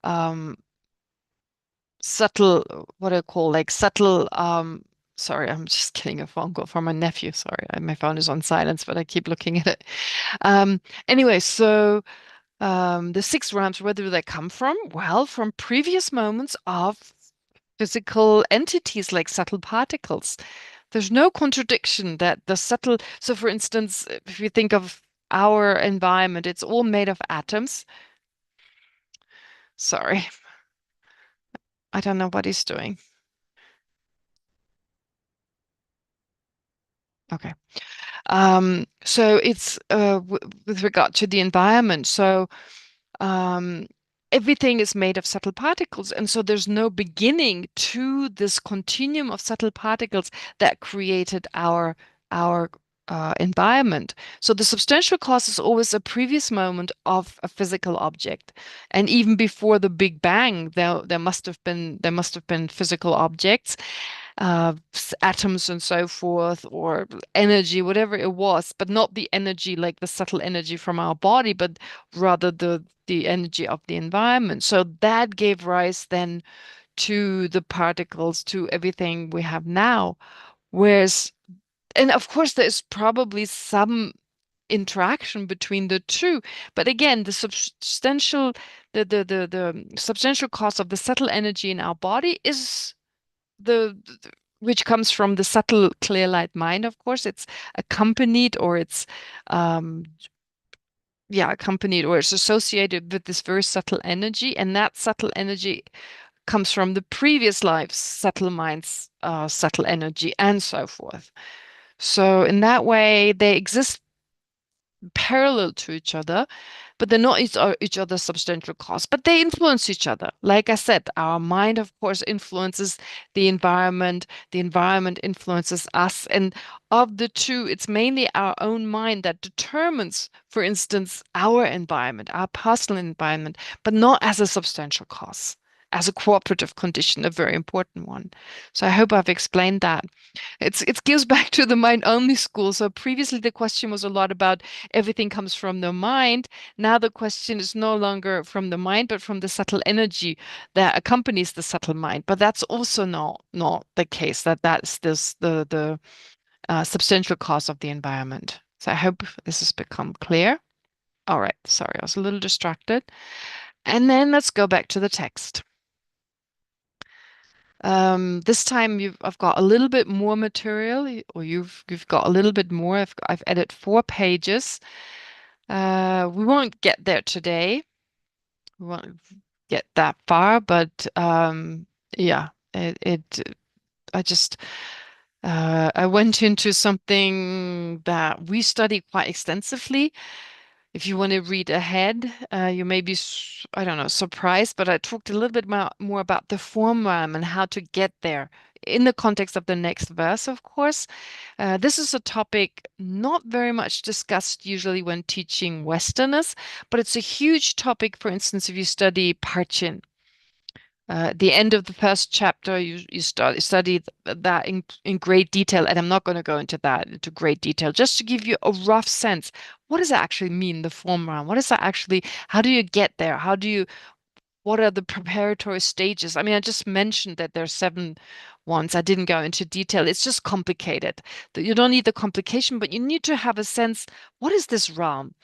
are subtle, what I call like subtle, sorry, I'm just getting a phone call from my nephew. Sorry, my phone is on silence, but I keep looking at it. Anyway, so the six realms, where do they come from? Well, from previous moments of physical entities like subtle particles. There's no contradiction that the subtle, so for instance, if you think of our environment, it's all made of atoms. Sorry, I don't know what he's doing. Okay. So it's with regard to the environment. So um, everything is made of subtle particles, and so there's no beginning to this continuum of subtle particles that created our environment. So the substantial cause is always a previous moment of a physical object, and even before the Big Bang, there must have been physical objects, atoms and so forth, or energy, whatever it was, but not the energy like the subtle energy from our body, but rather the energy of the environment. So that gave rise then to the particles, to everything we have now. Whereas, and of course, there is probably some interaction between the two, but again, the substantial cause of the subtle energy in our body is which comes from the subtle clear light mind. Of course, it's accompanied or it's um accompanied or it's associated with this very subtle energy, and that subtle energy comes from the previous lives subtle minds, subtle energy, and so forth. So in that way they exist parallel to each other, but they're not each other's substantial cause, but they influence each other. Like I said, our mind, of course, influences the environment influences us. And of the two, it's mainly our own mind that determines, for instance, our environment, our personal environment, but not as a substantial cause, as a cooperative condition, a very important one. So I hope I've explained that. It goes back to the mind only school. So previously the question was a lot about everything comes from the mind. Now the question is no longer from the mind, but from the subtle energy that accompanies the subtle mind. But that's also not the case, that's the substantial cause of the environment. So I hope this has become clear. All right, sorry, I was a little distracted. And then let's go back to the text. This time I've got a little bit more material, or you've got a little bit more. I've added 4 pages. We won't get there today. We won't get that far, but yeah, I just I went into something that we study quite extensively. If you want to read ahead, you may be, I don't know, surprised, but I talked a little bit more about the form realm and how to get there in the context of the next verse, of course. This is a topic not very much discussed usually when teaching Westerners, but it's a huge topic, for instance, if you study Parchin. The end of the first chapter, you study that in great detail, and I'm not going to go into that into great detail, just to give you a rough sense. What does that actually mean, the form round? What is that actually? How do you get there? What are the preparatory stages? I mean, I just mentioned that there are 7 ones. I didn't go into detail. It's just complicated. You don't need the complication, but you need to have a sense. What is this realm?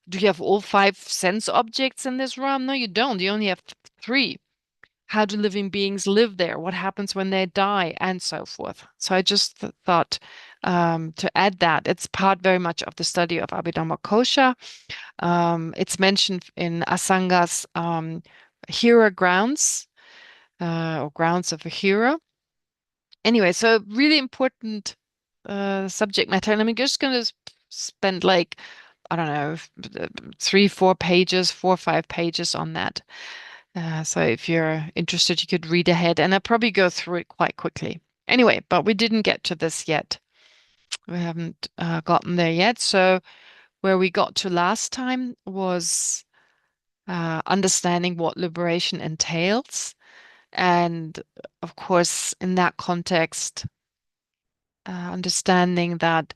Do you have all 5 sense objects in this realm? No, you don't. You only have 3. How do living beings live there? What happens when they die, and so forth. So I just thought to add that it's part very much of the study of Abhidhammakosha. It's mentioned in Asanga's hero grounds, or grounds of a hero. Anyway, so really important subject matter, and I'm just going to spend like, I don't know, 3, 4 pages, 4 or 5 pages on that. So if you're interested, you could read ahead, and I'll probably go through it quite quickly. Anyway, but we didn't get to this yet. We haven't gotten there yet. So where we got to last time was understanding what liberation entails. And of course, in that context, understanding that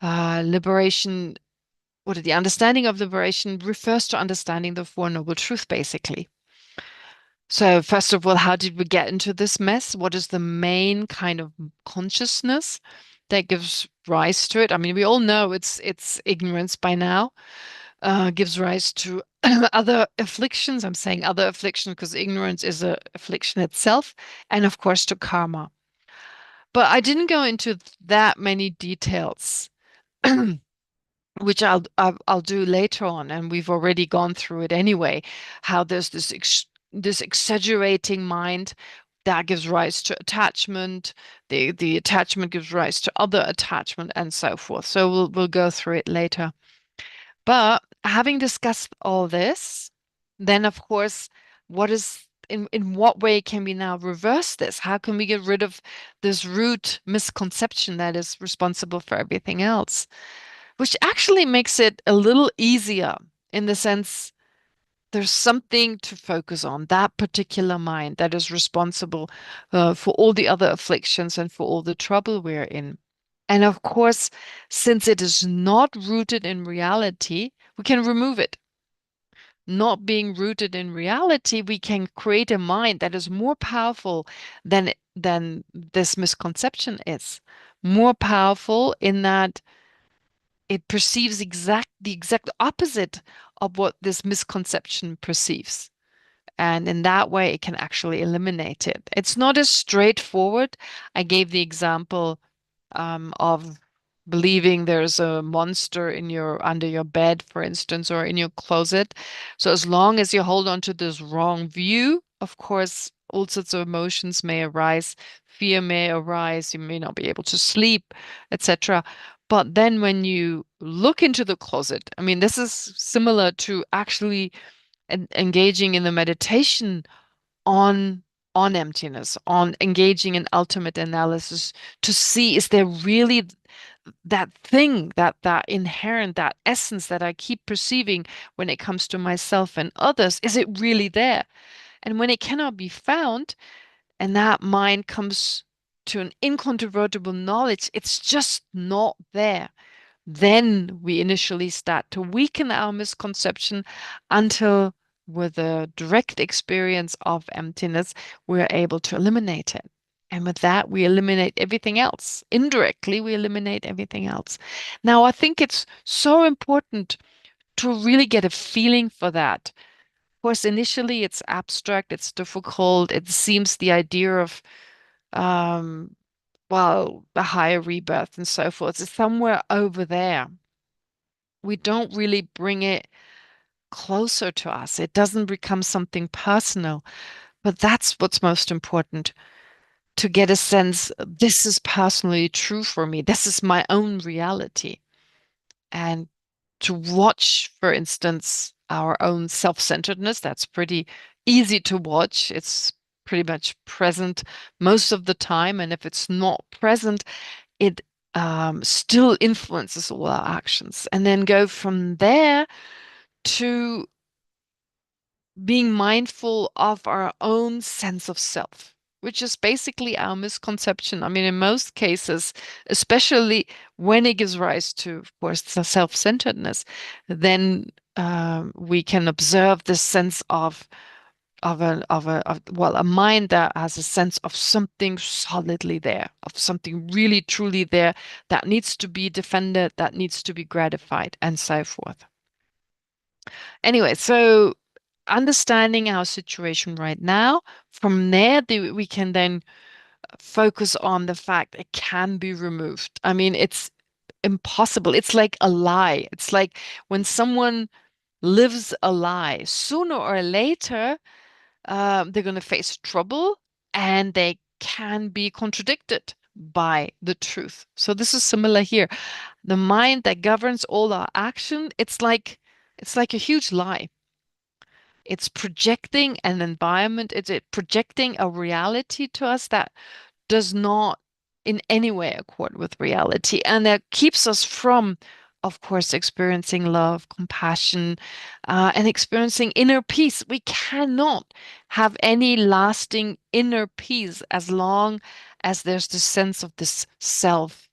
liberation, the understanding of liberation refers to understanding the Four Noble Truths, basically. So first of all, how did we get into this mess? What is the main kind of consciousness that gives rise to it? I mean, we all know it's ignorance by now, gives rise to other afflictions. I'm saying other affliction because ignorance is a affliction itself, and of course to karma. But I didn't go into that many details, which I'll do later on, and we've already gone through it anyway. How there's this exaggerating mind that gives rise to attachment. The attachment gives rise to other attachment, and so forth. So we'll go through it later. But having discussed all this, then of course, in what way can we now reverse this? How can we get rid of this root misconception that is responsible for everything else? Which actually makes it a little easier in the sense there's something to focus on, that particular mind that is responsible for all the other afflictions and for all the trouble we're in. And of course, since it is not rooted in reality, we can remove it. Not being rooted in reality, we can create a mind that is more powerful than this misconception is. More powerful in that it perceives the exact opposite of what this misconception perceives. And in that way, it can actually eliminate it. It's not as straightforward. I gave the example of believing there's a monster under your bed, for instance, or in your closet. So as long as you hold on to this wrong view, of course, all sorts of emotions may arise, fear may arise, you may not be able to sleep, etc. But then when you look into the closet, I mean, this is similar to actually engaging in the meditation on emptiness, on engaging in ultimate analysis to see, is there really that thing, that inherent, that essence that I keep perceiving when it comes to myself and others, is it really there? And when it cannot be found, and that mind comes to an incontrovertible knowledge, it's just not there. Then we initially start to weaken our misconception until, with a direct experience of emptiness, we're able to eliminate it. And with that, we eliminate everything else. Indirectly, we eliminate everything else. Now, I think it's so important to really get a feeling for that. Of course, initially it's abstract, it's difficult. It seems the idea of, um, well, the higher rebirth and so forth is somewhere over there. We don't really bring it closer to us. It doesn't become something personal. But that's what's most important, to get a sense, this is personally true for me. This is my own reality. And to watch, for instance, our own self-centeredness, that's pretty easy to watch. It's pretty much present most of the time. And if it's not present, it still influences all our actions. And then go from there to being mindful of our own sense of self, which is basically our misconception. I mean, in most cases, especially when it gives rise to, of course, the self-centeredness, then we can observe this sense of a mind that has a sense of something solidly there, of something really truly there that needs to be defended, that needs to be gratified, and so forth. Anyway, so understanding our situation right now, from there we can then focus on the fact it can be removed. I mean, it's impossible. It's like a lie. It's like when someone lives a lie, sooner or later, they're going to face trouble and they can be contradicted by the truth. So this is similar here. The mind that governs all our action, it's like a huge lie. It's projecting an environment, it's projecting a reality to us that does not in any way accord with reality. And that keeps us from, of course, experiencing love, compassion, and experiencing inner peace. We cannot have any lasting inner peace as long as there's this sense of this self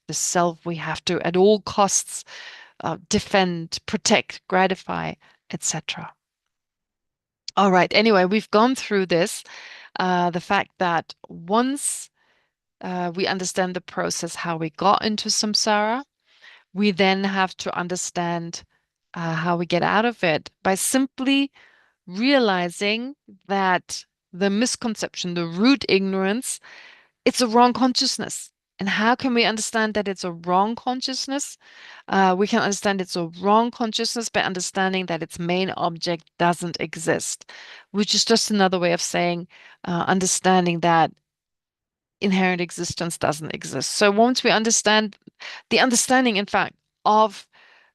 we have to, at all costs, defend, protect, gratify, etc. All right. Anyway, we've gone through this. The fact that once we understand the process, how we got into samsara, we then have to understand how we get out of it by simply realizing that the misconception, the root ignorance, it's a wrong consciousness. And how can we understand that it's a wrong consciousness? We can understand it's a wrong consciousness by understanding that its main object doesn't exist, which is just another way of saying understanding that inherent existence doesn't exist. So once we understand the understanding, in fact, of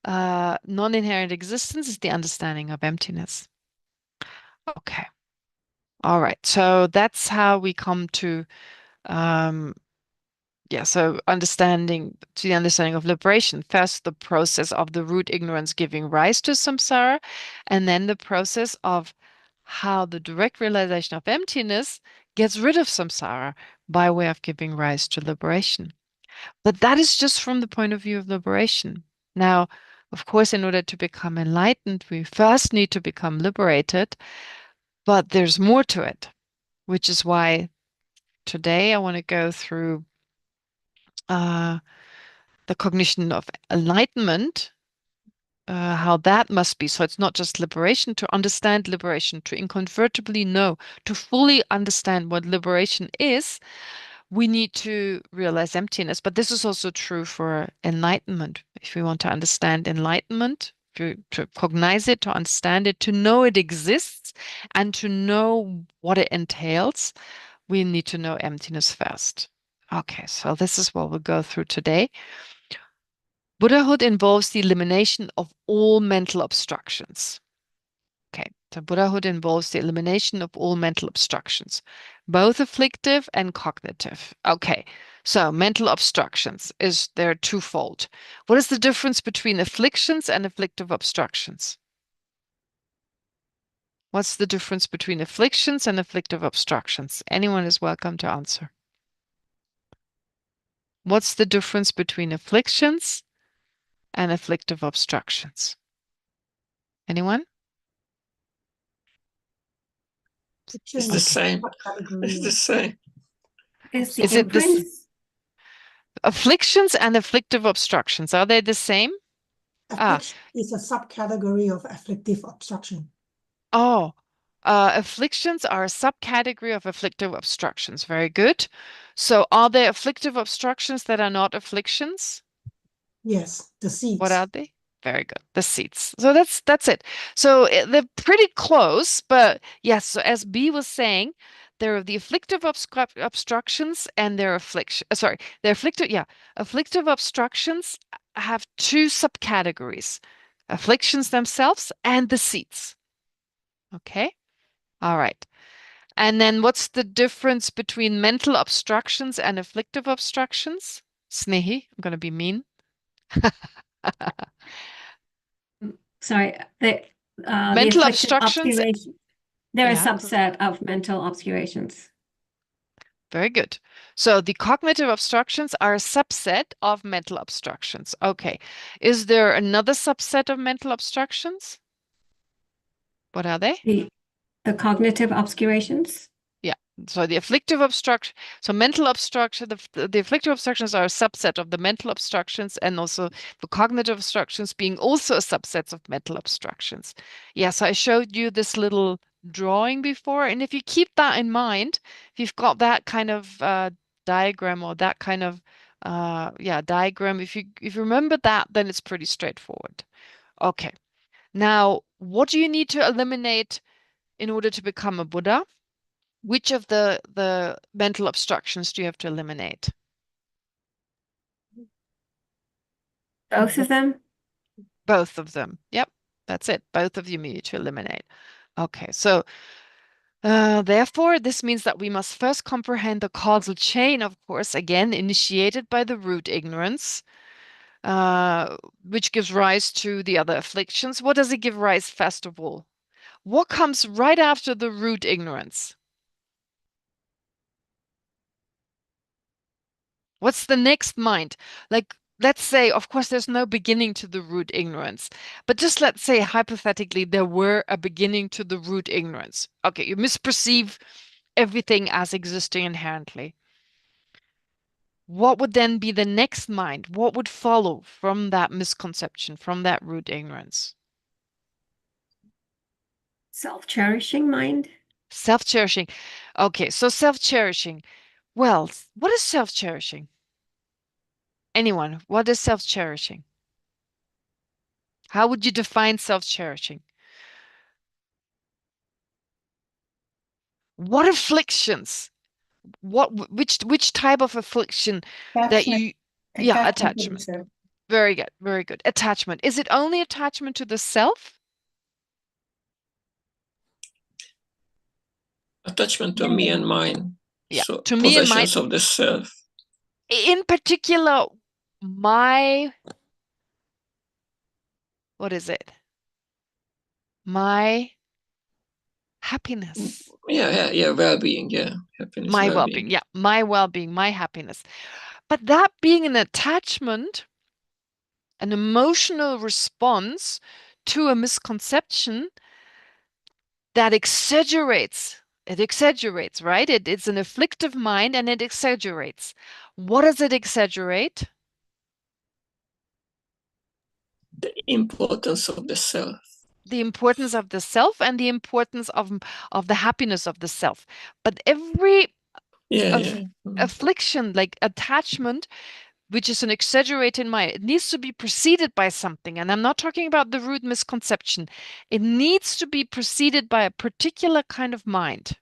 non-inherent existence is the understanding of emptiness. Okay. All right. So that's how we come to so understanding to the understanding of liberation. First, the process of the root ignorance giving rise to samsara, and then the process of how the direct realization of emptiness gets rid of samsara by way of giving rise to liberation. But that is just from the point of view of liberation. Now, of course, in order to become enlightened, we first need to become liberated, but there's more to it, which is why today I want to go through the cognition of enlightenment, how that must be. So it's not just liberation, to understand liberation, to inconvertibly know, to fully understand what liberation is, we need to realize emptiness. But this is also true for enlightenment. If we want to understand enlightenment, to cognize it, to understand it, to know it exists, and to know what it entails, we need to know emptiness first. Okay, so this is what we'll go through today. Buddhahood involves the elimination of all mental obstructions. Okay, so Buddhahood involves the elimination of all mental obstructions, both afflictive and cognitive. Okay, so mental obstructions they're twofold. What is the difference between afflictions and afflictive obstructions? What's the difference between afflictions and afflictive obstructions? Anyone is welcome to answer. What's the difference between afflictions and afflictive obstructions? Anyone? It's the same. It's the same. Is it this? Afflictions and afflictive obstructions, are they the same? Affliction is a subcategory of afflictive obstruction. Oh, afflictions are a subcategory of afflictive obstructions. Very good. So are there afflictive obstructions that are not afflictions? Yes, the seeds. What are they? Very good. The seeds. So that's it. So they're pretty close, but yes, so as B was saying, there are the afflictive obstructions and their affliction. They're afflictive. Yeah, afflictive obstructions have two subcategories: afflictions themselves and the seeds. Okay. All right. And then what's the difference between mental obstructions and afflictive obstructions? Snehi, I'm going to be mean. Sorry, mental obstructions. They're a subset of mental obscurations. Very good. So the cognitive obstructions are a subset of mental obstructions. Okay. Is there another subset of mental obstructions? What are they? The cognitive obscurations? Yeah. So the afflictive obstruction, so mental obstruction, the afflictive obstructions are a subset of the mental obstructions, and also the cognitive obstructions being also a subset of mental obstructions. Yes, I showed you this little drawing before, and if you keep that in mind, if you've got that kind of diagram or that kind of diagram, if you remember that, then it's pretty straightforward. Okay. Now, what do you need to eliminate in order to become a Buddha? Which of the mental obstructions do you have to eliminate? Both of them? Both of them. Yep, that's it. Both of you need to eliminate. Okay, so therefore, this means that we must first comprehend the causal chain, of course, again, initiated by the root ignorance, which gives rise to the other afflictions. What does it give rise, first of all? What comes right after the root ignorance? What's the next mind? Like let's say, of course, there's no beginning to the root ignorance, but just let's say hypothetically there were a beginning to the root ignorance. Okay, you misperceive everything as existing inherently. What would then be the next mind? What would follow from that misconception, from that root ignorance? Self-cherishing mind. Self-cherishing. Okay, so self-cherishing. Well, what is self-cherishing? Anyone, what is self-cherishing? How would you define self-cherishing? What afflictions? Which type of affliction that you attachment. Very good, very good. Attachment. Is it only attachment to the self? Attachment to me and mine. Yeah, so to me and mine. Possessions of the self. In particular, what is it? My happiness. Yeah, well-being, yeah. Happiness, my well-being, yeah. My well-being, my happiness. But that being an attachment, an emotional response to a misconception that exaggerates. It exaggerates, right? It's an afflictive mind and it exaggerates. What does it exaggerate? The importance of the self. The importance of the self and the importance of the happiness of the self. But every affliction, like attachment, which is an exaggerated mind, it needs to be preceded by something. And I'm not talking about the root misconception. It needs to be preceded by a particular kind of mind,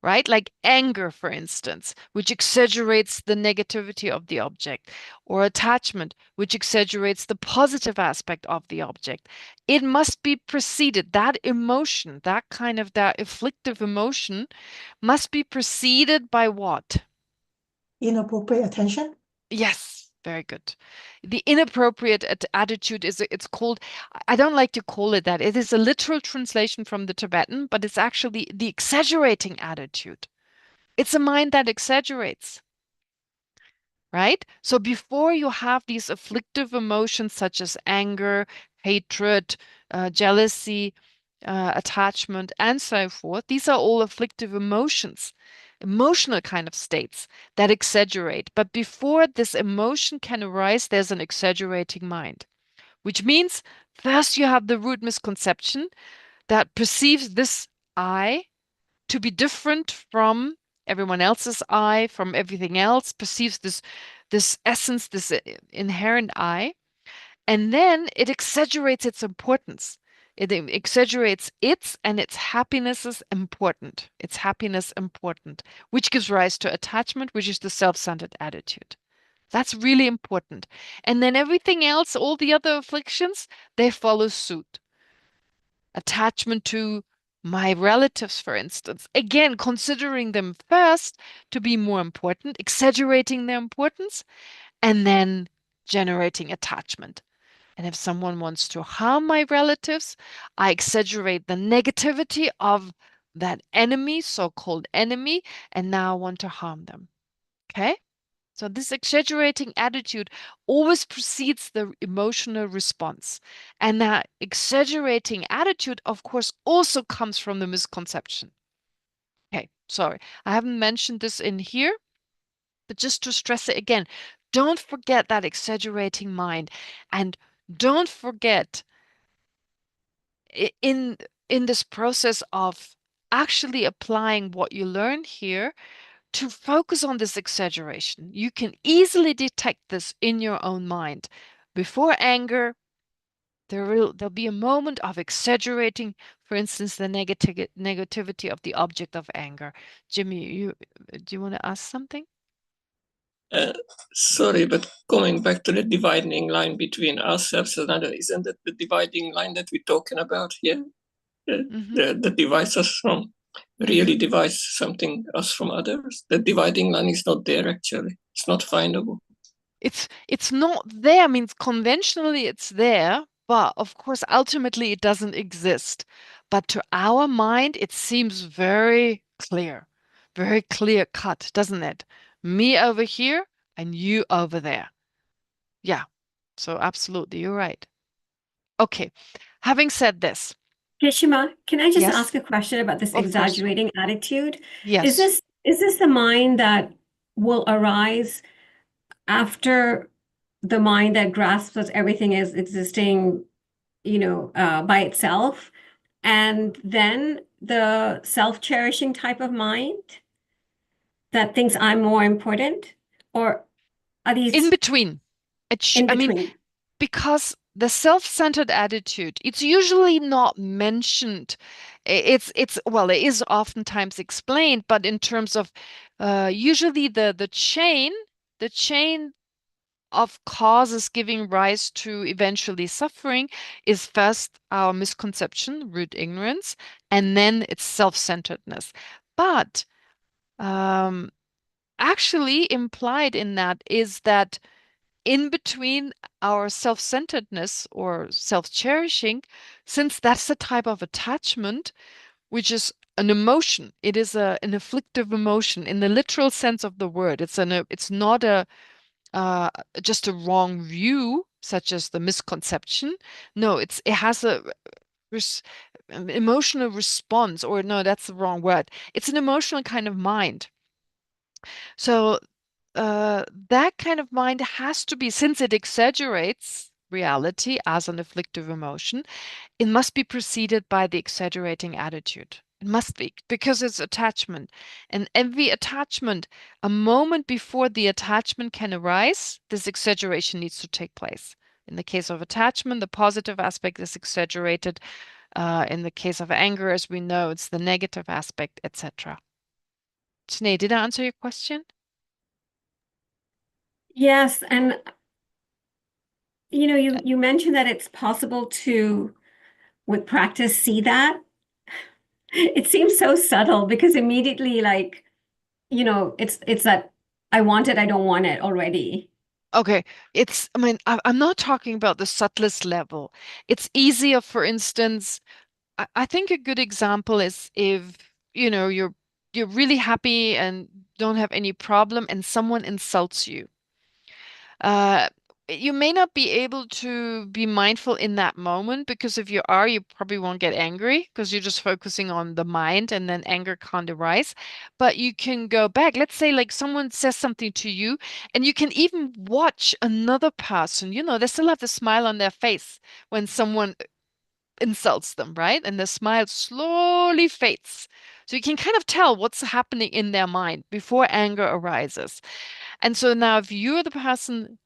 right? Like anger, for instance, which exaggerates the negativity of the object, or attachment, which exaggerates the positive aspect of the object. It must be preceded. That emotion, that afflictive emotion must be preceded by what? Inappropriate attention? Yes, very good. The inappropriate attitude it's called, I don't like to call it that. It is a literal translation from the Tibetan, but it's actually the exaggerating attitude. It's a mind that exaggerates, right? So before you have these afflictive emotions such as anger, hatred, jealousy, attachment, and so forth, these are all afflictive emotions. Emotional kind of states that exaggerate. But before this emotion can arise, there's an exaggerating mind, which means first you have the root misconception that perceives this I to be different from everyone else's I, from everything else, perceives this essence, this inherent I, and then it exaggerates its importance. It exaggerates its happiness is important. Its happiness important, which gives rise to attachment, which is the self-centered attitude. That's really important. And then everything else, all the other afflictions, they follow suit. Attachment to my relatives, for instance, again, considering them first to be more important, exaggerating their importance, and then generating attachment. And if someone wants to harm my relatives, I exaggerate the negativity of that enemy, so-called enemy, and now I want to harm them. Okay? So this exaggerating attitude always precedes the emotional response. And that exaggerating attitude, of course, also comes from the misconception. Okay, sorry, I haven't mentioned this in here, but just to stress it again, don't forget that exaggerating mind, and don't forget in this process of actually applying what you learn here to focus on this exaggeration. You can easily detect this in your own mind. Before anger, there'll be a moment of exaggerating, for instance, the negativity of the object of anger. Jimmy, do you want to ask something? Sorry, but coming back to the dividing line between ourselves and others, isn't that the dividing line that we're talking about here? That divides us from, really divides something us from others. The dividing line is not there, actually. It's not findable. It's not there. I mean, conventionally it's there, but of course, ultimately it doesn't exist. But to our mind, it seems very clear cut, doesn't it? Me over here and you over there. Yeah. So absolutely, you're right. Okay. Having said this, Kishima, can I just yes, ask a question about this of course. exaggerating attitude? Yes. Is this the mind that will arise after the mind that grasps that everything is existing, by itself, and then the self-cherishing type of mind that thinks I'm more important, or are In these between. in I mean, between? because the self-centered attitude, it's usually not mentioned. Well, it is oftentimes explained, but in terms of usually the chain of causes giving rise to eventually suffering is first our misconception, root ignorance, and then it's self-centeredness. But um, actually implied in that is that in between our self-centeredness or self-cherishing, since that's a type of attachment, which is an emotion, it is an afflictive emotion in the literal sense of the word. It's not uh, just a wrong view, such as the misconception. No, it has a res emotional response, or no, that's the wrong word. It's an emotional kind of mind. So that kind of mind has to be, since it exaggerates reality as an afflictive emotion, it must be preceded by the exaggerating attitude. It must be, because it's attachment. And every attachment, a moment before the attachment can arise, this exaggeration needs to take place. In the case of attachment, the positive aspect is exaggerated. In the case of anger, as we know, it's the negative aspect, etc. Sneh, did I answer your question? Yes, and you mentioned that it's possible to, with practice, see that. It seems so subtle because immediately, like, it's that I want it, I don't want it already. Okay, I mean, I'm not talking about the subtlest level. It's easier, for instance, I think a good example is if, you're really happy and don't have any problem and someone insults you. Uh, you may not be able to be mindful in that moment, because if you are, you probably won't get angry because you're just focusing on the mind and then anger can't arise. But you can go back. Let's say like someone says something to you and you can even watch another person, they still have the smile on their face when someone insults them, right? And the smile slowly fades. So you can kind of tell what's happening in their mind before anger arises. And so now, if you're the person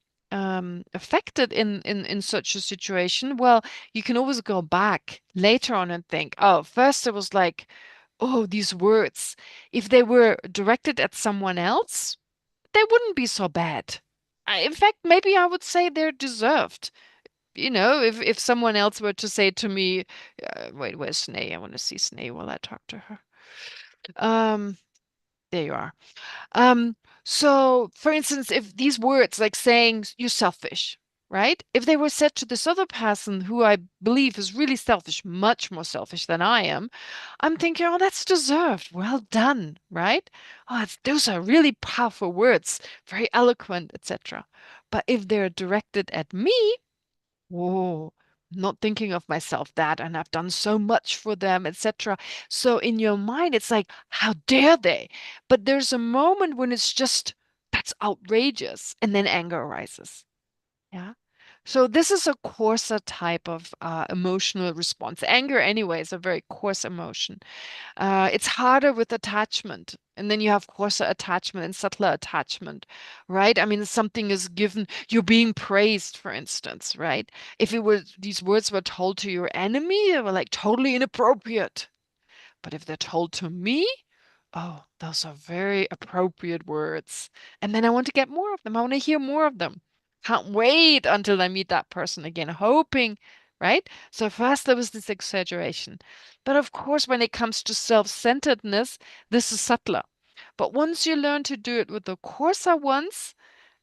affected in such a situation, well, you can always go back later on and think, oh, first it was like, oh, these words. If they were directed at someone else, they wouldn't be so bad. In fact, maybe I would say they're deserved. If someone else were to say to me, wait, where's Sneh? I want to see Sneh while I talk to her. Um, there you are. So for instance, if these words like saying you're selfish, right? If they were said to this other person who I believe is really selfish, much more selfish than I am, I'm thinking, oh, that's deserved. Well done, right? Oh, those are really powerful words, very eloquent, etc. But if they're directed at me, whoa, not thinking of myself that, and I've done so much for them, etc. So in your mind, it's like, how dare they? But there's a moment when it's just, that's outrageous, and then anger arises. Yeah. So this is a coarser type of emotional response. Anger, anyway, is a very coarse emotion. It's harder with attachment. And then you have coarser attachment and subtler attachment, right? I mean, something is given, you're being praised, for instance, right? If these words were told to your enemy, they were like totally inappropriate. But if they're told to me, oh, those are very appropriate words. And then I want to get more of them. I want to hear more of them. Can't wait until I meet that person again, hoping, right? So first there was this exaggeration. But of course, when it comes to self-centeredness, this is subtler. But once you learn to do it with the coarser ones,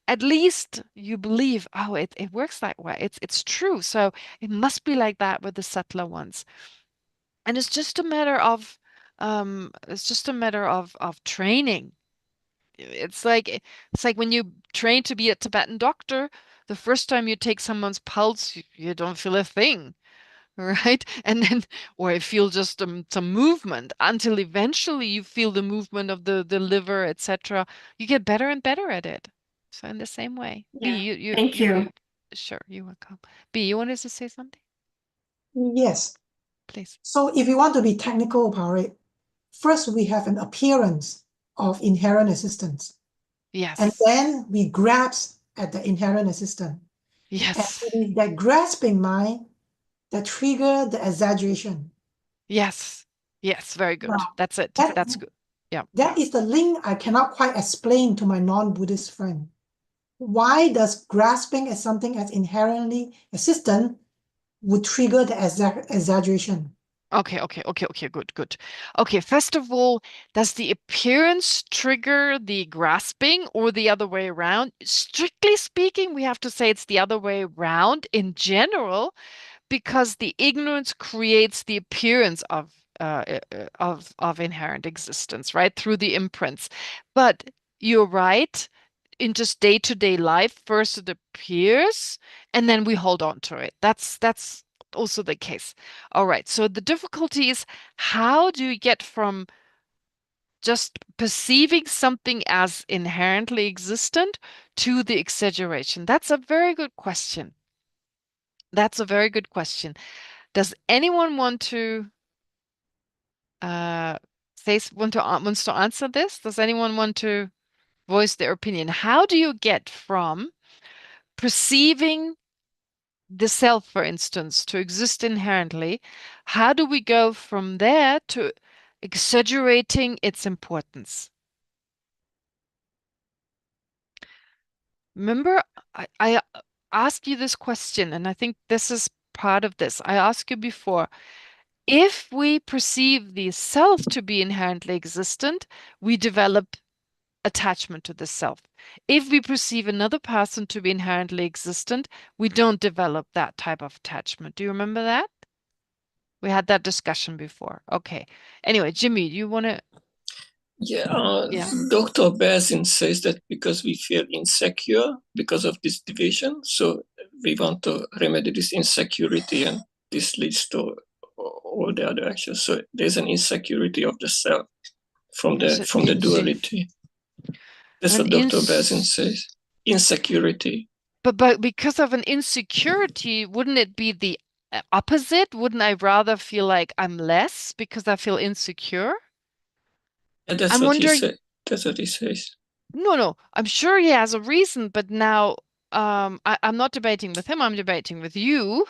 at least you believe, oh, it works that way. It's true. So it must be like that with the subtler ones. And it's just a matter of training. It's like when you train to be a Tibetan doctor, The first time you take someone's pulse, you don't feel a thing, right? And then, or you feel just some movement until eventually you feel the movement of the liver, etc. You get better and better at it. So in the same way. Yeah. B, Thank you. sure, you're welcome. B, you wanted to say something? Yes. Please. So if you want to be technical about it, first we have an appearance of inherent existence. Yes. And then we grasp at the inherent existence. Yes. And it is that grasping mind that trigger the exaggeration. Yes. Yes. Very good. Now, That's it. that- That's good. Yeah. That is the link I cannot quite explain to my non-Buddhist friend. Why does grasping at something as inherently existent would trigger the exaggeration? Okay, good. Okay, first of all, does the appearance trigger the grasping or the other way around? Strictly speaking, we have to say it's the other way around in general, because the ignorance creates the appearance of inherent existence, right? Through the imprints. But you're right. In just day-to-day life, first it appears, and then we hold on to it. That's also the case. All right. So the difficulty is, how do you get from just perceiving something as inherently existent to the exaggeration? That's a very good question. That's a very good question. Does anyone want to wants to answer this? Does anyone want to voice their opinion? How do you get from perceiving the self, for instance, to exist inherently? How do we go from there to exaggerating its importance? Remember, I asked you this question, and I think this is part of this. I asked you before, if we perceive the self to be inherently existent, we develop attachment to the self. If we perceive another person to be inherently existent, we don't develop that type of attachment. Do you remember that? We had that discussion before. Okay. Anyway, Jimmy, you want to? Yeah, Dr. Bazin says that because we feel insecure because of this division, so we want to remedy this insecurity, and this leads to all the other actions. So there's an insecurity of the self from the duality. That's what Dr. Bazin says. Insecurity. But because of an insecurity, wouldn't it be the opposite? Wouldn't I rather feel like I'm less because I feel insecure? Yeah, that's what he said. That's what he says. No, I'm sure he has a reason, but now I'm not debating with him, I'm debating with you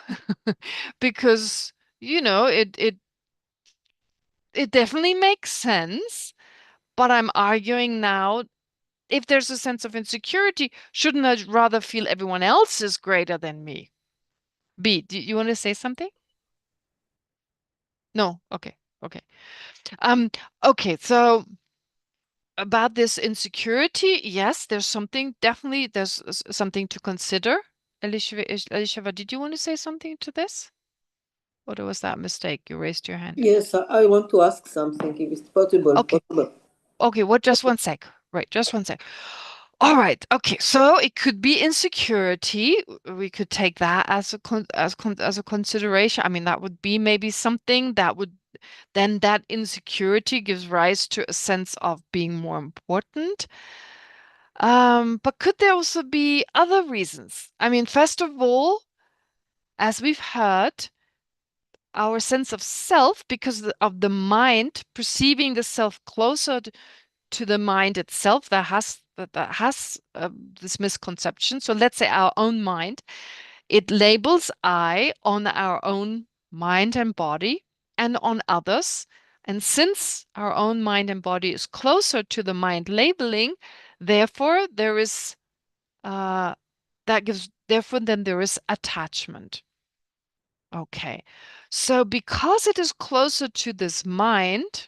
because it definitely makes sense, but I'm arguing now, if there's a sense of insecurity, shouldn't I rather feel everyone else is greater than me? B, do you want to say something? No? Okay. Okay, so about this insecurity, yes, there's something to consider. Elisheva, did you want to say something to this? Or was that a mistake? You raised your hand. Yes, I want to ask something, if it's possible. Okay, just one sec. Right, just one sec. All right. Okay, so it could be insecurity. We could take that as a consideration. I mean, that would be maybe something then that insecurity gives rise to a sense of being more important. But could there also be other reasons? I mean, first of all, as we've heard, our sense of self, because of the mind perceiving the self closer to the mind itself, that has this misconception. So let's say our own mind, it labels I on our own mind and body and on others. And since our own mind and body is closer to the mind labeling, therefore there is then there is attachment. Okay, so because it is closer to this mind,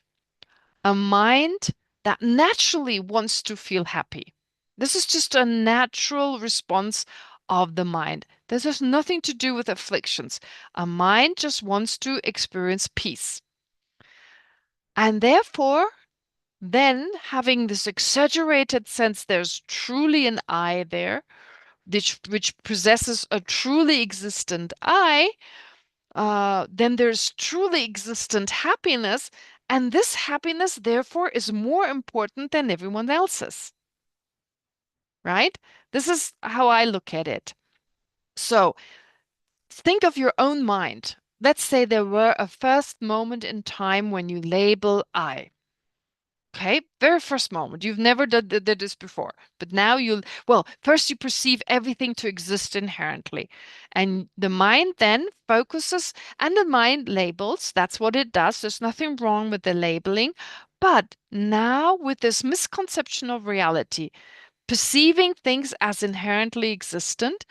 a mind that naturally wants to feel happy. This is just a natural response of the mind. This has nothing to do with afflictions. A mind just wants to experience peace. And therefore, then having this exaggerated sense there's truly an I there, which possesses a truly existent I, then there's truly existent happiness, and this happiness, therefore, is more important than everyone else's. Right? This is how I look at it. So think of your own mind. Let's say there were a first moment in time when you label I. Okay, very first moment. You've never did this before, but now first you perceive everything to exist inherently. And the mind then focuses, and the mind labels. That's what it does. There's nothing wrong with the labeling. But now with this misconception of reality, perceiving things as inherently existent,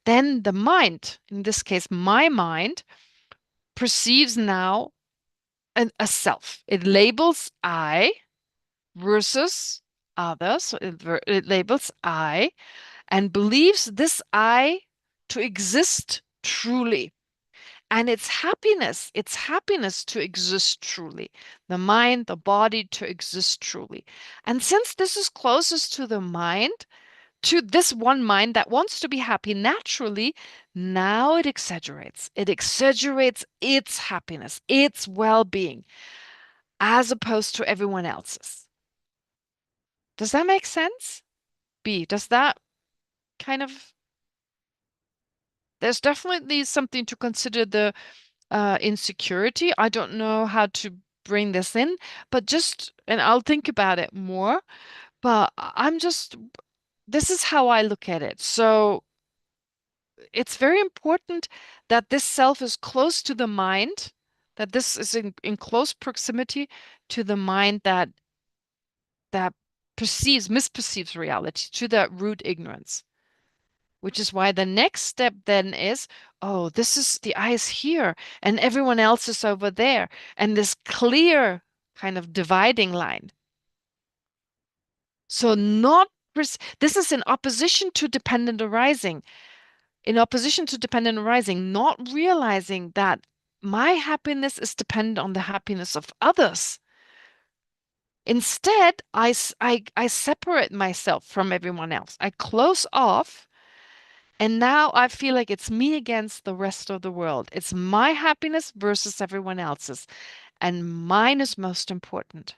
then the mind, in this case, my mind, perceives now a self. It labels I versus others. So it labels I and believes this I to exist truly. And it's happiness to exist truly. The mind, the body to exist truly. And since this is closest to the mind, to this one mind that wants to be happy naturally, now it exaggerates. It exaggerates its happiness, its well-being, as opposed to everyone else's. Does that make sense? B, does that kind of... There's definitely something to consider the insecurity. I don't know how to bring this in, but and I'll think about it more, but this is how I look at it. So it's very important that this self is close to the mind, that this is in close proximity to the mind that misperceives reality, to that root ignorance. Which is why the next step then is, oh, the I is here and everyone else is over there. And this clear kind of dividing line. So this is in opposition to dependent arising. In opposition to dependent arising, not realizing that my happiness is dependent on the happiness of others. Instead, I separate myself from everyone else. I close off, and now I feel like it's me against the rest of the world. It's my happiness versus everyone else's, and mine is most important.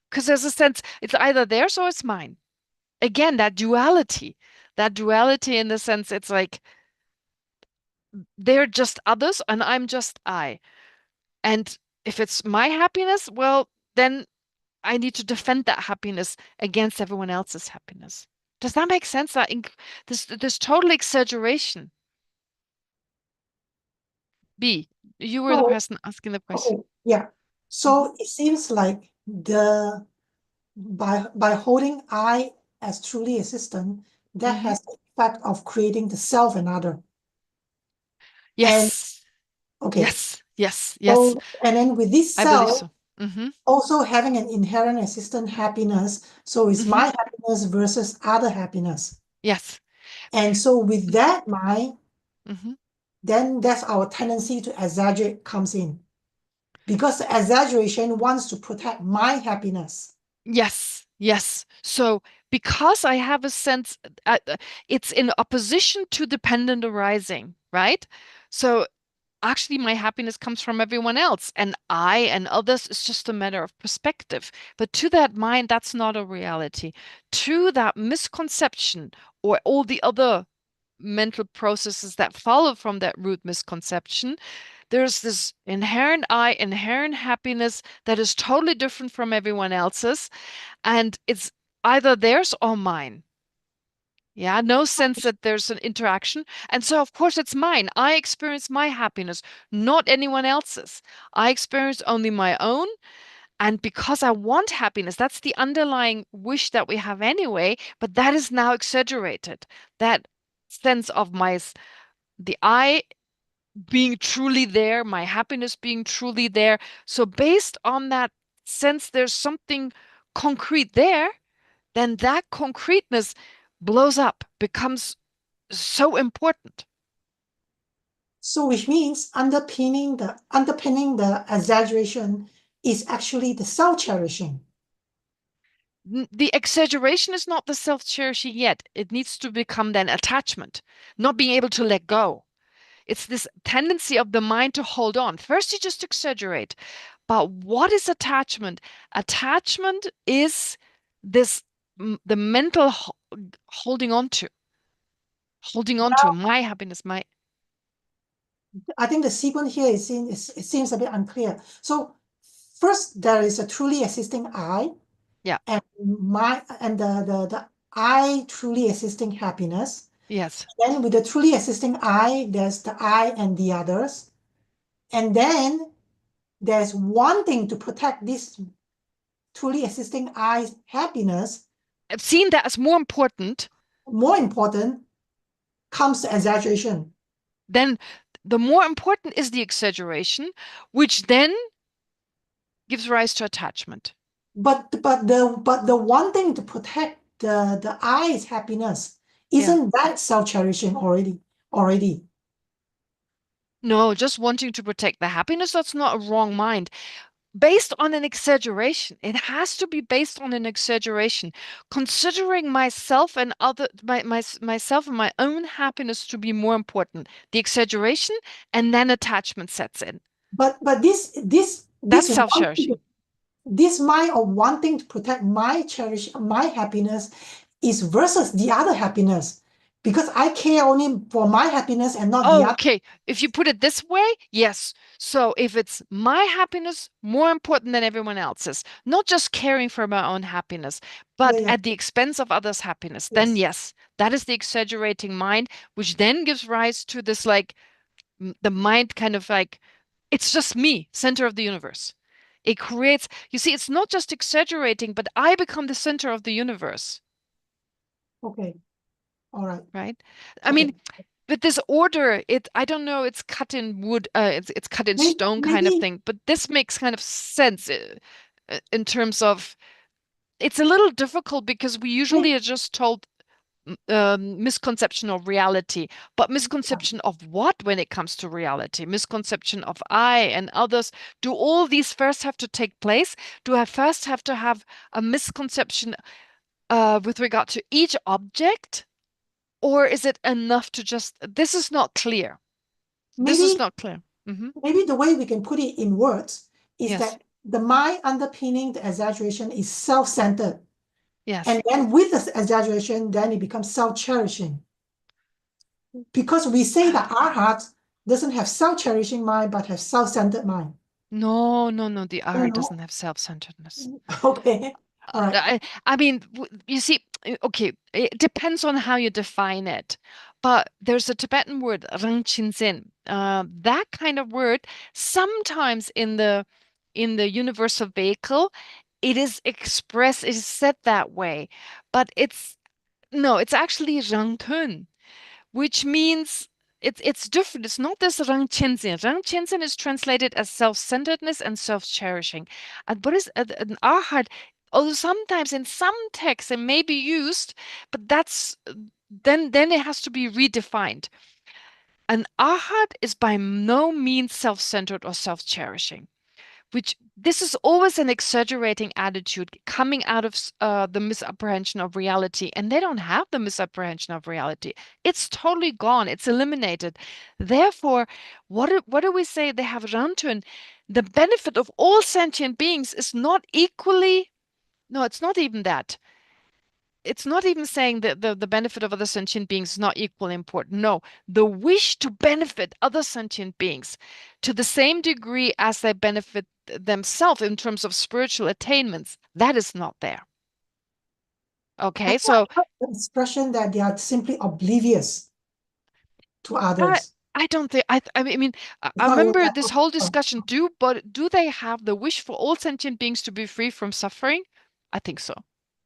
Because there's a sense, it's either theirs or it's mine. Again, that duality in the sense, it's like they're just others and I'm just I. And if it's my happiness, well, then I need to defend that happiness against everyone else's happiness. Does that make sense? This total exaggeration. B, you were the person asking the question. Okay, yeah. So it seems like by holding I as truly existent, that has the effect of creating the self and other. Yes. And, okay. Yes. So, and then with this I believe self, so. also having an inherent existent happiness. So it's my happiness versus other happiness. Yes. And so with that mind, then that's our tendency to exaggerate comes in. Because the exaggeration wants to protect my happiness. Yes. So because I have a sense, it's in opposition to dependent arising, right? So actually my happiness comes from everyone else, and I and others is just a matter of perspective. But to that mind, that's not a reality. To that misconception or all the other mental processes that follow from that root misconception, there's this inherent I, inherent happiness that is totally different from everyone else's, and it's either theirs or mine. Yeah, no sense that there's an interaction. And so, of course, it's mine. I experience my happiness, not anyone else's. I experience only my own. And because I want happiness, that's the underlying wish that we have anyway, but that is now exaggerated. That sense of the I being truly there, my happiness being truly there. So based on that sense, there's something concrete there, then that concreteness blows up, becomes so important. So which means underpinning the exaggeration is actually the self-cherishing. the exaggeration is not the self-cherishing yet. It needs to become then attachment, not being able to let go. It's this tendency of the mind to hold on. First, you just exaggerate. But what is attachment? Attachment is this, the mental holding on to my happiness, my. I think the sequence here it seems a bit unclear. So first, there is a truly existing I. Yeah. And the I truly existing happiness. Yes. Then with the truly existing I, there's the I and the others. And then there's wanting to protect this truly existing I's happiness. I've seen that as more important. More important comes the exaggeration. Then the more important is the exaggeration, which then gives rise to attachment. But the wanting to protect the I's happiness, isn't that self-cherishing already? No, just wanting to protect the happiness, that's not a wrong mind. Based on an exaggeration. It has to be based on an exaggeration, considering myself and myself and my own happiness to be more important. The exaggeration, and then attachment sets in. But that's self-cherishing. This mind of wanting to protect my happiness is versus the other happiness. Because I care only for my happiness and not the other. Okay, if you put it this way, yes. So if it's my happiness more important than everyone else's, not just caring for my own happiness, but at the expense of others' happiness, then yes, that is the exaggerating mind, which then gives rise to this, like, the mind kind of like, it's just me, center of the universe. It creates, you see, it's not just exaggerating, but I become the center of the universe. Okay. All right. Right. I mean, but this order, I don't know, it's cut in wood, it's cut in stone kind of thing, but this makes kind of sense in terms of, it's a little difficult because we usually are just told misconception of reality, but misconception of what when it comes to reality? Misconception of I and others. Do all these first have to take place? Do I first have to have a misconception with regard to each object? Or is it enough to just, this is not clear. This is not clear. Maybe the way we can put it in words is that the mind underpinning the exaggeration is self-centered. Yes. And then with the exaggeration, then it becomes self-cherishing. Because we say that our heart doesn't have self-cherishing mind, but has self-centered mind. No, the heart doesn't have self-centeredness. Okay. All right. I mean, you see, okay, it depends on how you define it. But there's a Tibetan word, rangchinzen. That kind of word, sometimes in the universal vehicle, it is expressed, it is said that way. But it's actually rangtun, which means it's different. It's not this rangchenzen. Rangchenzen is translated as self-centeredness and self-cherishing. And what is an arhat? Although sometimes in some texts it may be used, but that's then it has to be redefined. An arhat is by no means self-centered or self-cherishing, which this is always an exaggerating attitude coming out of the misapprehension of reality, and they don't have the misapprehension of reality. It's totally gone. It's eliminated. Therefore, what do we say they have rantun? The benefit of all sentient beings is not equally. No, it's not even that. It's not even saying that the benefit of other sentient beings is not equally important. No, the wish to benefit other sentient beings to the same degree as they benefit themselves in terms of spiritual attainments, that is not there. Okay, so the expression that they are simply oblivious to others. I don't think I mean I remember this whole discussion. Do they have the wish for all sentient beings to be free from suffering? I think so.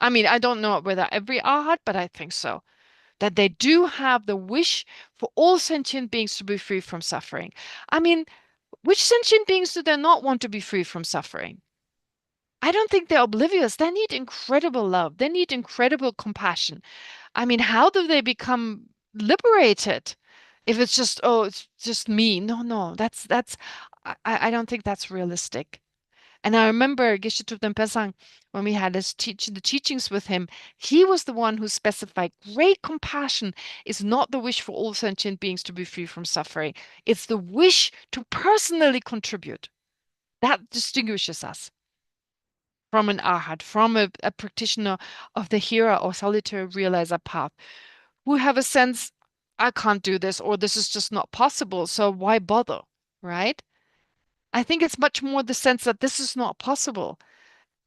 I mean, I don't know whether every arhat, but I think so. That they do have the wish for all sentient beings to be free from suffering. I mean, which sentient beings do they not want to be free from suffering? I don't think they're oblivious. They need incredible love. They need incredible compassion. I mean, how do they become liberated? If it's just me. No, that's I don't think that's realistic. And I remember Geshe Kelsang, when we had the teachings with him, he was the one who specified great compassion is not the wish for all sentient beings to be free from suffering. It's the wish to personally contribute. That distinguishes us from an arhat, from a practitioner of the hira or solitary realizer path, who have a sense, I can't do this, or this is just not possible, so why bother, right? I think it's much more the sense that this is not possible,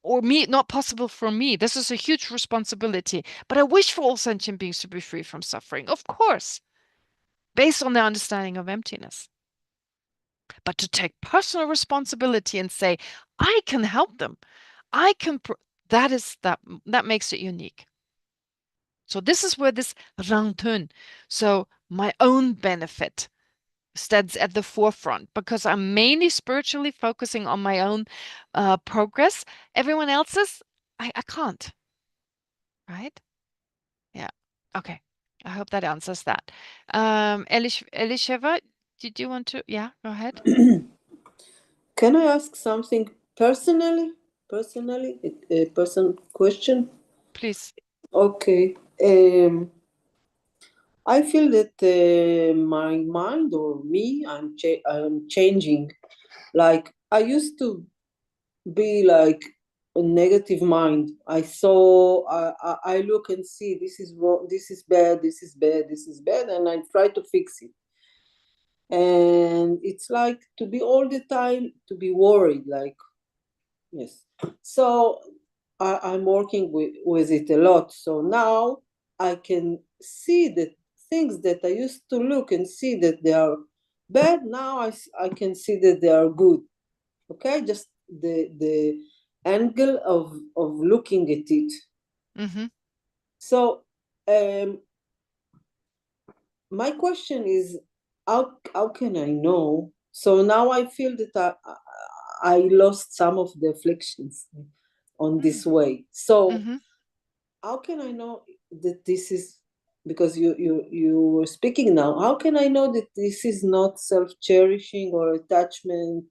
or not possible for me. This is a huge responsibility, but I wish for all sentient beings to be free from suffering, of course, based on their understanding of emptiness. But to take personal responsibility and say, I can help them, I can, that makes it unique. So this is where this rangtun, so my own benefit, stands at the forefront, because I'm mainly spiritually focusing on my own progress. Everyone else's, I can't. Right? Yeah. Okay. I hope that answers that. Elisheva, did you want to? Yeah, go ahead. Can I ask something personally? Personally, a personal question? Please. Okay. I feel that my mind or me, I'm changing. Like I used to be like a negative mind. I look and see this is wrong, this is bad, this is bad, this is bad, and I try to fix it. And it's like to be all the time, to be worried, like, yes. So I'm working with it a lot. So now I can see the things that I used to look and see that they are bad. Now I can see that they are good. Okay, just the angle of looking at it. Mm-hmm. So my question is, how can I know? So now I feel that I lost some of the afflictions on this way. So how can I know that this is, because you were speaking now, how can I know that this is not self-cherishing or attachment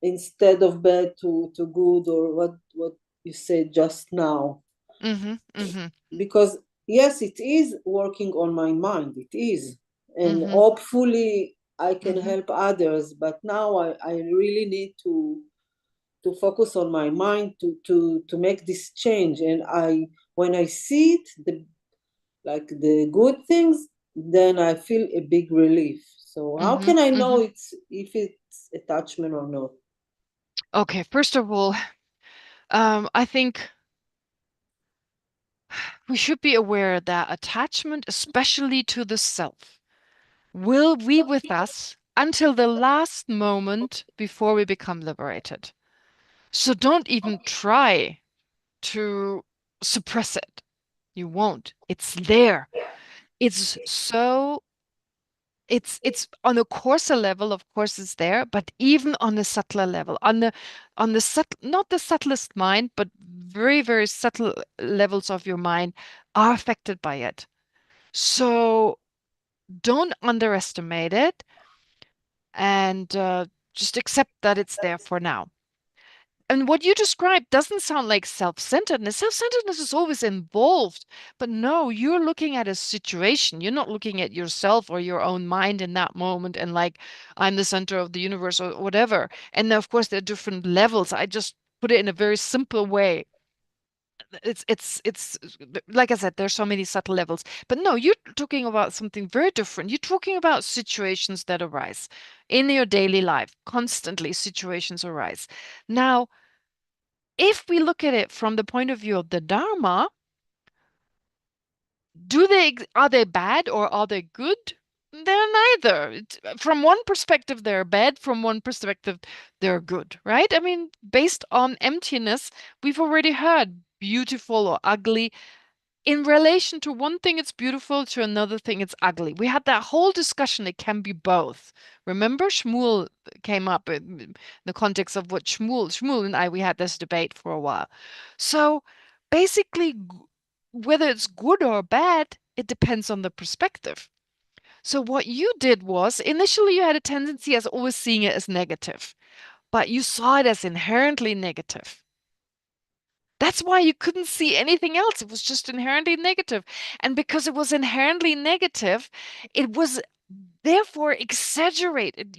instead of bad to good, or what you said just now? Because yes, it is working on my mind, it is, and hopefully I can help others, but now I really need to focus on my mind to make this change. And when I see it, the good things, then I feel a big relief. So how can I know if it's attachment or not? Okay, first of all, I think we should be aware that attachment, especially to the self, will be with us until the last moment before we become liberated. So don't even try to suppress it. You won't. It's there. It's on a coarser level, of course, it's there, but even on a subtler level, on the not the subtlest mind, but very, very subtle levels of your mind are affected by it. So don't underestimate it, and just accept that it's there for now. And what you described doesn't sound like self-centeredness. Self-centeredness is always involved. But no, you're looking at a situation. You're not looking at yourself or your own mind in that moment and like, I'm the center of the universe or whatever. And of course, there are different levels. I just put it in a very simple way. It's like I said, there's so many subtle levels. But no, you're talking about something very different. You're talking about situations that arise in your daily life. Constantly situations arise. Now, if we look at it from the point of view of the Dharma, are they bad or are they good? They're neither. From one perspective, they're bad. From one perspective, they're good, right? I mean, based on emptiness, we've already heard beautiful or ugly. In relation to one thing, it's beautiful, to another thing, it's ugly. We had that whole discussion. It can be both. Remember, Shmuel came up in the context of what Shmuel and I, we had this debate for a while. So basically, whether it's good or bad, it depends on the perspective. So what you did was, initially you had a tendency as always seeing it as negative. but you saw it as inherently negative. That's why you couldn't see anything else. It was just inherently negative. And because it was inherently negative, it was therefore exaggerated.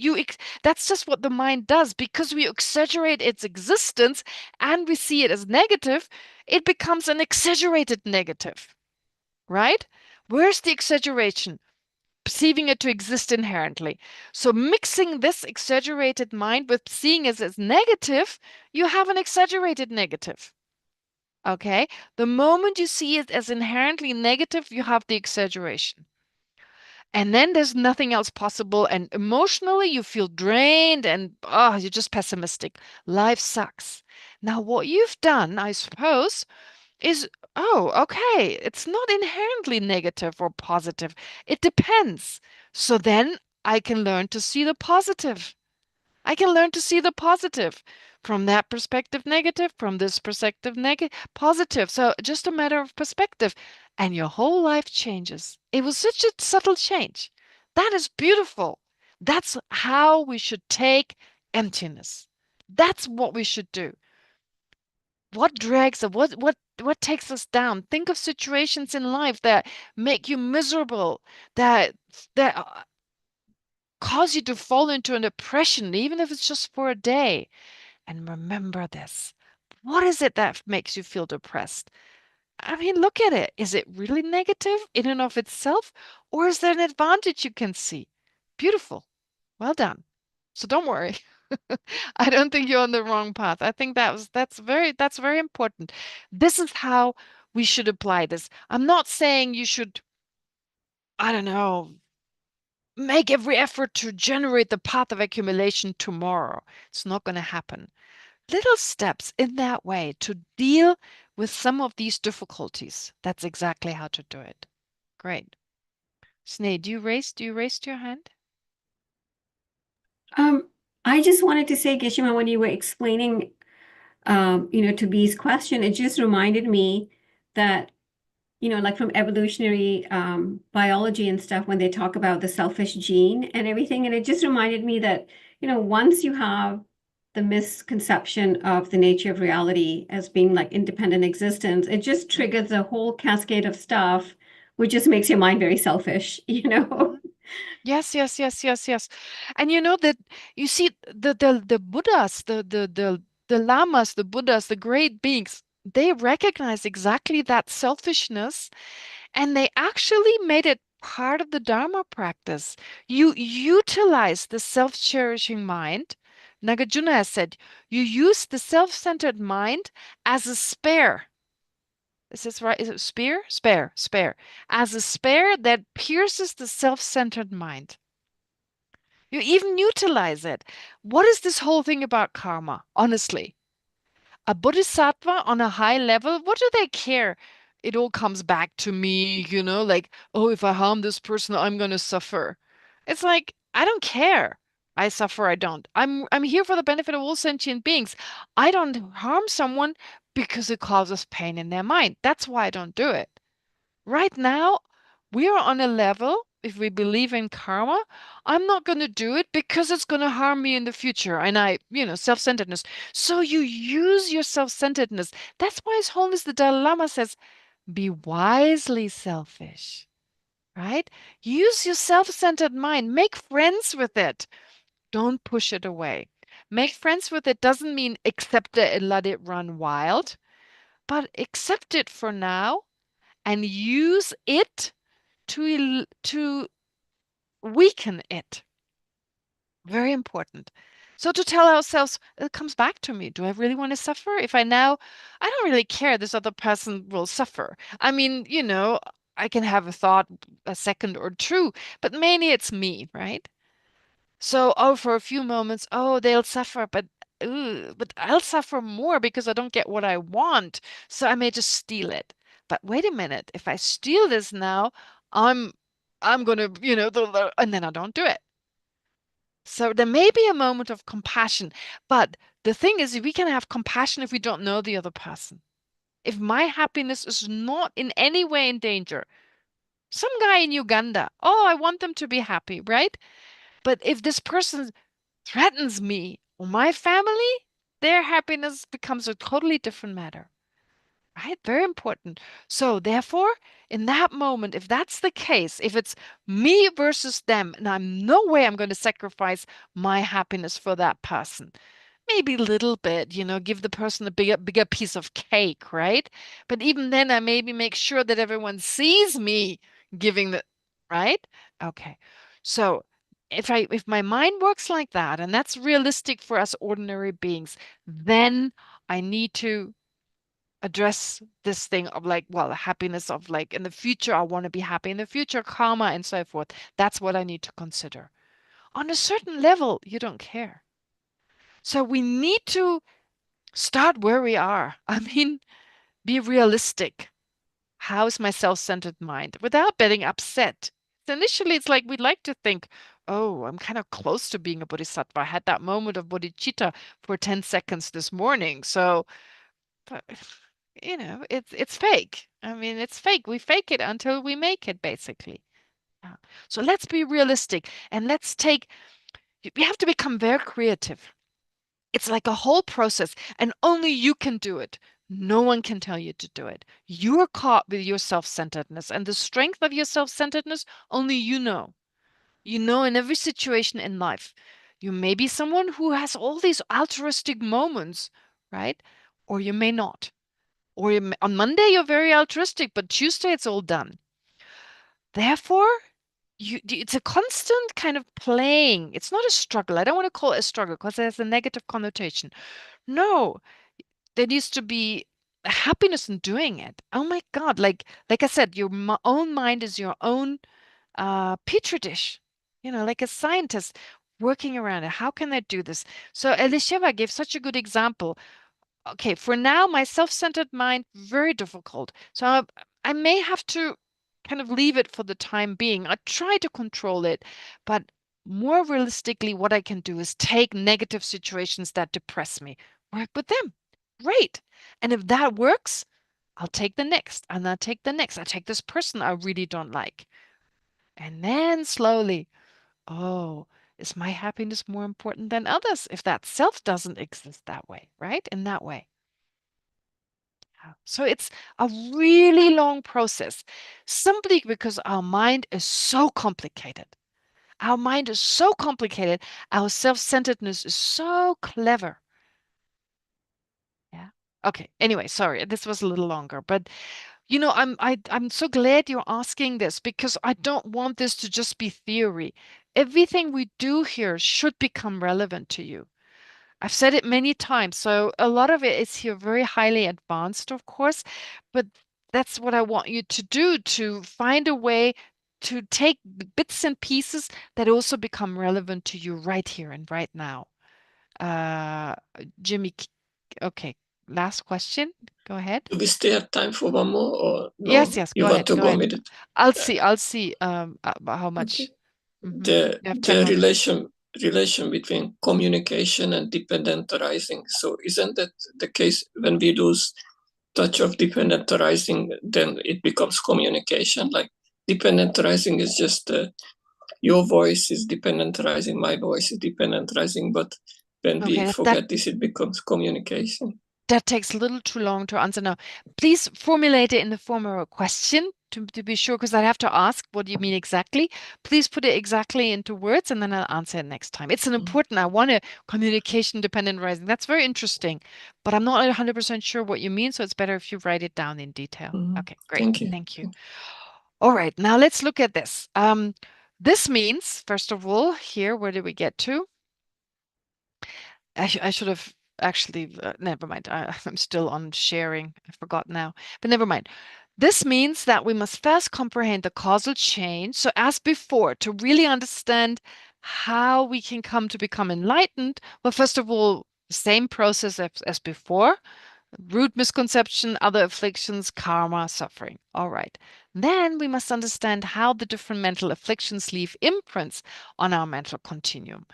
That's just what the mind does. Because we exaggerate its existence and we see it as negative, it becomes an exaggerated negative, right? Where's the exaggeration? Perceiving it to exist inherently. So mixing this exaggerated mind with seeing it as negative, you have an exaggerated negative. Okay? The moment you see it as inherently negative, you have the exaggeration. And then there's nothing else possible. And emotionally, you feel drained and you're just pessimistic. Life sucks. Now, what you've done, I suppose, is, okay, it's not inherently negative or positive. It depends. So then I can learn to see the positive. I can learn to see the positive. From that perspective, negative. From this perspective, positive. So just a matter of perspective. And your whole life changes. It was such a subtle change. That is beautiful. That's how we should take emptiness. That's what we should do. What drags us? What takes us down? Think of situations in life that make you miserable, that cause you to fall into an depression, even if it's just for a day. And remember this. What is it that makes you feel depressed? I mean, look at it. Is it really negative in and of itself? Or is there an advantage you can see? Beautiful. Well done. So don't worry. I don't think you're on the wrong path. I think that's very important. This is how we should apply this. I'm not saying you should, I don't know, make every effort to generate the path of accumulation tomorrow. It's not going to happen. Little steps in that way to deal with some of these difficulties. That's exactly how to do it. Great. Sneh, do you raise your hand? I just wanted to say, Geshe-ma, when you were explaining, to B's question, it just reminded me that, like from evolutionary biology and stuff, when they talk about the selfish gene and everything, and it just reminded me that, once you have the misconception of the nature of reality as being like independent existence, it just triggers a whole cascade of stuff, which just makes your mind very selfish, Yes. And you know that you see the Buddhas, the lamas, the Buddhas, the great beings, they recognize exactly that selfishness, and they actually made it part of the Dharma practice. You utilize the self-cherishing mind. Nāgārjuna has said, you use the self-centered mind as a spare. Is this right? Is it spear? Spare. As a spare that pierces the self-centered mind. You even utilize it. What is this whole thing about karma? Honestly, a bodhisattva on a high level, what do they care? It all comes back to me, like, oh, if I harm this person, I'm going to suffer. It's like, I don't care. I suffer, I don't. I'm here for the benefit of all sentient beings. I don't harm someone because it causes pain in their mind. That's why I don't do it. Right now, we are on a level, if we believe in karma, I'm not going to do it because it's going to harm me in the future. And self-centeredness. So you use your self-centeredness. That's why His Holiness the Dalai Lama says, be wisely selfish, right? Use your self-centered mind. Make friends with it. Don't push it away. Make friends with it doesn't mean accept it and let it run wild, but accept it for now and use it to weaken it. Very important. So to tell ourselves, it comes back to me. Do I really want to suffer? I don't really care. This other person will suffer. I mean, I can have a thought, a second or two, but mainly it's me, right? So, for a few moments, they'll suffer, but I'll suffer more because I don't get what I want. So I may just steal it. But wait a minute, if I steal this now, I'm gonna, and then I don't do it. So there may be a moment of compassion, but the thing is, we can have compassion if we don't know the other person. If my happiness is not in any way in danger. Some guy in Uganda, I want them to be happy, right? But if this person threatens me or my family, their happiness becomes a totally different matter. Right? Very important. So therefore, in that moment, if that's the case, if it's me versus them, and I'm no way I'm going to sacrifice my happiness for that person. Maybe a little bit, give the person a bigger piece of cake, right? But even then, I maybe make sure that everyone sees me giving the, right? Okay. So if my mind works like that, and that's realistic for us ordinary beings, then I need to address this thing of like, well, happiness of like in the future, I want to be happy in the future, karma and so forth. That's what I need to consider. On a certain level, you don't care. So we need to start where we are. I mean, be realistic. How's my self-centered mind without getting upset? So initially, it's like we'd like to think, oh, I'm kind of close to being a bodhisattva. I had that moment of bodhicitta for 10 seconds this morning. So, but, it's fake. I mean, it's fake. We fake it until we make it, basically. Yeah. So let's be realistic and we have to become very creative. It's like a whole process, and only you can do it. No one can tell you to do it. You're caught with your self-centeredness, and the strength of your self-centeredness, only you know. You know, in every situation in life, you may be someone who has all these altruistic moments, right? Or you may not. Or on Monday, you're very altruistic, but Tuesday, it's all done. Therefore, it's a constant kind of playing. It's not a struggle. I don't want to call it a struggle because it has a negative connotation. No, there needs to be a happiness in doing it. Oh my God. Like I said, your own mind is your own petri dish, like a scientist working around it. How can I do this? So Elisheva gave such a good example. Okay, for now, my self-centered mind, very difficult. So I may have to kind of leave it for the time being. I try to control it, but more realistically, what I can do is take negative situations that depress me, work with them. Great. And if that works, I'll take the next, and I'll take the next. I take this person I really don't like. And then slowly, oh, is my happiness more important than others if that self doesn't exist that way, right? In that way. So it's a really long process, simply because our mind is so complicated. Our mind is so complicated. Our self-centeredness is so clever. Yeah. Okay. Anyway, sorry, this was a little longer, but I'm so glad you're asking this, because I don't want this to just be theory. Everything we do here should become relevant to you. I've said it many times, so a lot of it is here very highly advanced, of course, but that's what I want you to do, to find a way to take bits and pieces that also become relevant to you right here and right now. Jimmy, okay, last question. Go ahead. Do we still have time for one more, or no? Yes, You go want ahead. to Go go ahead. with it? I'll see how much. Okay. You The have 10 more minutes. relation between communication and dependent arising. So isn't that the case when we lose touch of dependent arising, then it becomes communication? Like dependent arising is just your voice is dependent arising, my voice is dependent arising, but when we forget this, it becomes communication. That takes a little too long to answer now. Please formulate it in the form of a question to be sure, because I have to ask what do you mean exactly. Please put it exactly into words, and then I'll answer it next time. It's an important, I want a communication dependent arising. That's very interesting, but I'm not 100% sure what you mean, so it's better if you write it down in detail. Okay, great. Thank you. All right, now let's look at this. This means, first of all, here, where did we get to? I should have actually, never mind. I'm still on sharing. I forgot now, but never mind. This means that we must first comprehend the causal chain. So as before, to really understand how we can come to become enlightened, well, first of all, same process as before: root misconception, other afflictions, karma, suffering. All right. Then we must understand how the different mental afflictions leave imprints on our mental continuum.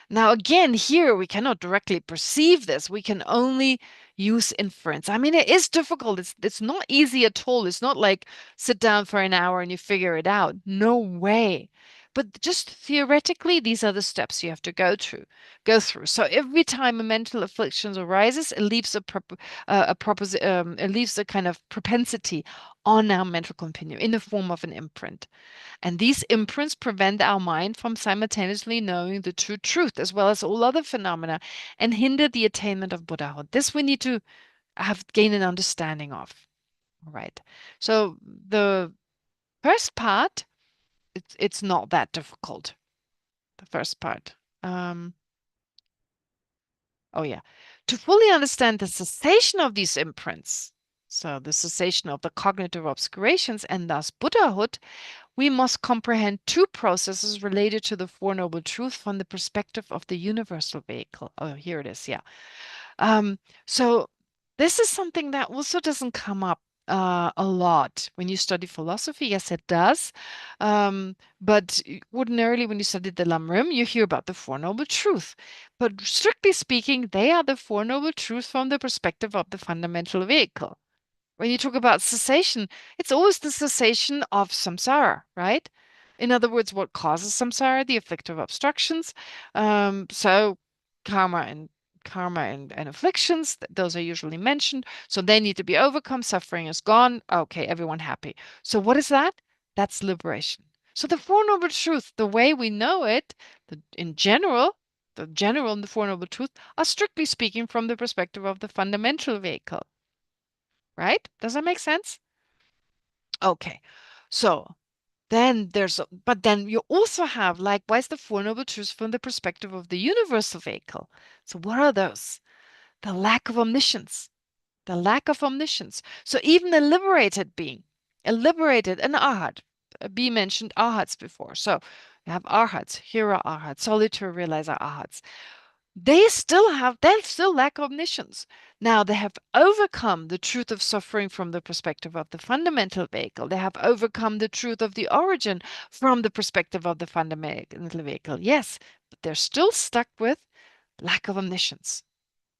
Now, again, here we cannot directly perceive this. We can only use inference. I mean, it is difficult. It's not easy at all. It's not like sit down for an hour and you figure it out. No way. But just theoretically, these are the steps you have to go through. So every time a mental affliction arises, it leaves it leaves a kind of propensity on our mental continuum in the form of an imprint. And these imprints prevent our mind from simultaneously knowing the true truth as well as all other phenomena and hinder the attainment of Buddhahood. This we need to gain an understanding of. All right. So the first part, it's not that difficult. The first part. Oh yeah. To fully understand the cessation of these imprints, so the cessation of the cognitive obscurations and thus Buddhahood, we must comprehend two processes related to the Four Noble Truths from the perspective of the universal vehicle. Oh, here it is. Yeah. So this is something that also doesn't come up a lot when you study philosophy. Yes, it does. But ordinarily, when you study the Lamrim, you hear about the Four Noble Truths. But strictly speaking, they are the Four Noble Truths from the perspective of the fundamental vehicle. When you talk about cessation, it's always the cessation of samsara, right? In other words, what causes samsara? The afflictive obstructions. So karma and afflictions, those are usually mentioned. So they need to be overcome. Suffering is gone. Okay, everyone happy. So what is that? That's liberation. So the Four Noble Truths, the way we know it, in general, the general and the Four Noble Truths are strictly speaking from the perspective of the fundamental vehicle. Right? Does that make sense? Okay. So then but then you also have likewise the Four Noble Truths from the perspective of the universal vehicle. So what are those? The lack of omniscience. The lack of omniscience. So even a liberated being, an arhat, B mentioned arhats before. So you have arhats, hira arhats, solitary realizer arhats. They still lack omniscience. Now they have overcome the truth of suffering from the perspective of the fundamental vehicle. They have overcome the truth of the origin from the perspective of the fundamental vehicle. Yes, but they're still stuck with lack of omniscience.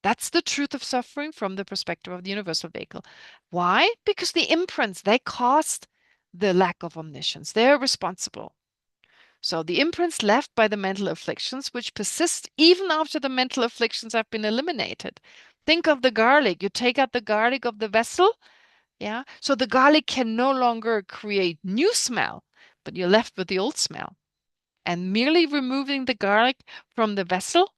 That's the truth of suffering from the perspective of the universal vehicle. Why? Because the imprints, they caused the lack of omniscience. They're responsible. So the imprints left by the mental afflictions, which persist even after the mental afflictions have been eliminated. Think of the garlic. You take out the garlic of the vessel, yeah? So the garlic can no longer create new smell, but you're left with the old smell. And merely removing the garlic from the vessel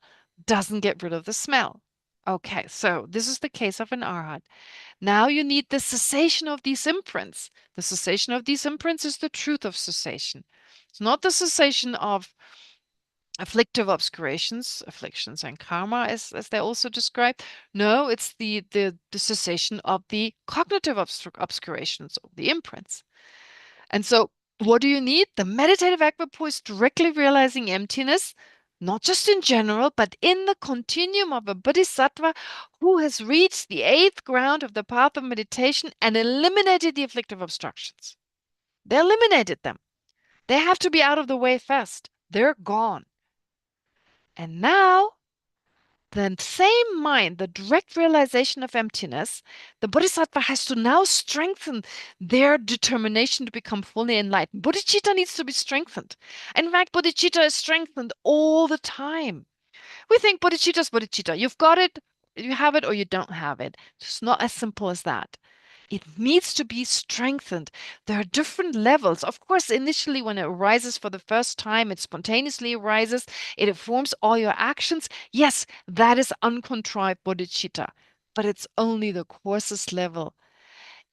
doesn't get rid of the smell. Okay, so this is the case of an arhat. Now you need the cessation of these imprints. The cessation of these imprints is the truth of cessation. It's not the cessation of afflictive obscurations, afflictions and karma, as they also describe. No, it's the cessation of the cognitive obscurations, of the imprints. And so what do you need? The meditative equipoise directly realizing emptiness, not just in general, but in the continuum of a bodhisattva who has reached the 8th ground of the path of meditation and eliminated the afflictive obstructions. They eliminated them. They have to be out of the way first. They're gone. And now, the same mind, the direct realization of emptiness, the bodhisattva has to now strengthen their determination to become fully enlightened. Bodhicitta needs to be strengthened. In fact, bodhicitta is strengthened all the time. We think bodhicitta is bodhicitta. You've got it, you have it, or you don't have it. It's not as simple as that. It needs to be strengthened. There are different levels. Of course, initially when it arises for the first time, it spontaneously arises. It informs all your actions. Yes, that is uncontrived bodhicitta, but it's only the coarsest level.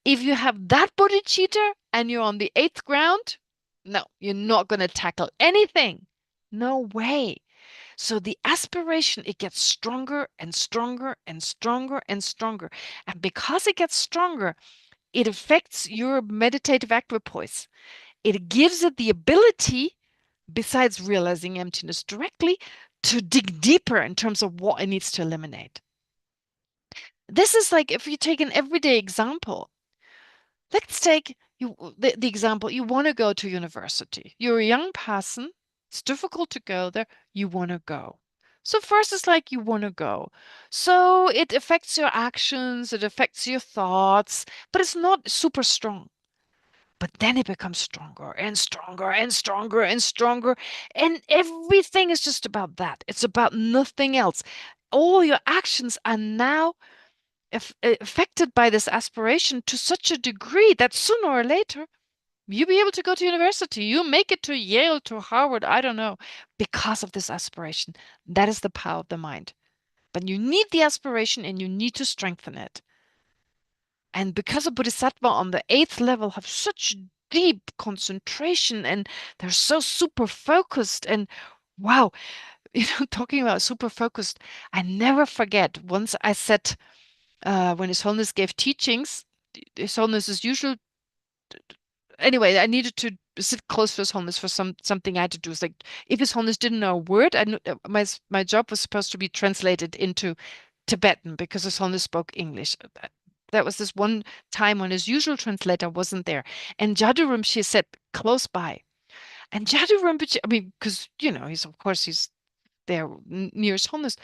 If you have that bodhicitta and you're on the 8th ground, no, you're not going to tackle anything. No way. So the aspiration, it gets stronger and stronger and stronger and stronger. And because it gets stronger, it affects your meditative equipoise. It gives it the ability, besides realizing emptiness directly, to dig deeper in terms of what it needs to eliminate. This is like if you take an everyday example. Let's take the example, you want to go to university. You're a young person. It's difficult to go there. You want to go. So first it's like you want to go. So it affects your actions, it affects your thoughts, but it's not super strong. But then it becomes stronger and stronger and stronger and stronger. And everything is just about that. It's about nothing else. All your actions are now affected by this aspiration to such a degree that sooner or later you'll be able to go to university. You'll make it to Yale, to Harvard, I don't know, because of this aspiration. That is the power of the mind. But you need the aspiration and you need to strengthen it. And because a bodhisattva on the 8th level have such deep concentration and they're so super focused and wow, talking about super focused, I never forget once I said, when His Holiness gave teachings, His Holiness is usual. Anyway, I needed to sit close to His Holiness for something I had to do. It's like if His Holiness didn't know a word, my job was supposed to be translated into Tibetan because His Holiness spoke English. That was this one time when his usual translator wasn't there, and Jadu Rinpoche sat close by, and Jadu Rinpoche, I mean, because he's there near His Holiness.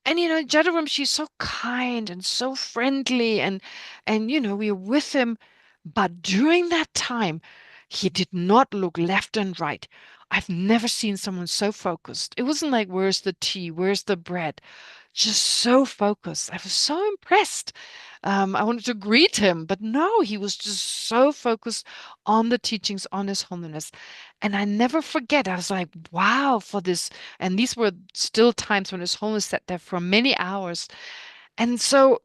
And Jadu Rinpoche is so kind and so friendly, and we were with him. But during that time, he did not look left and right. I've never seen someone so focused. It wasn't like, where's the tea? Where's the bread? Just so focused. I was so impressed. I wanted to greet him, but no, he was just so focused on the teachings on His Holiness. And I never forget, I was like, wow, for this. And these were still times when His Holiness sat there for many hours. And so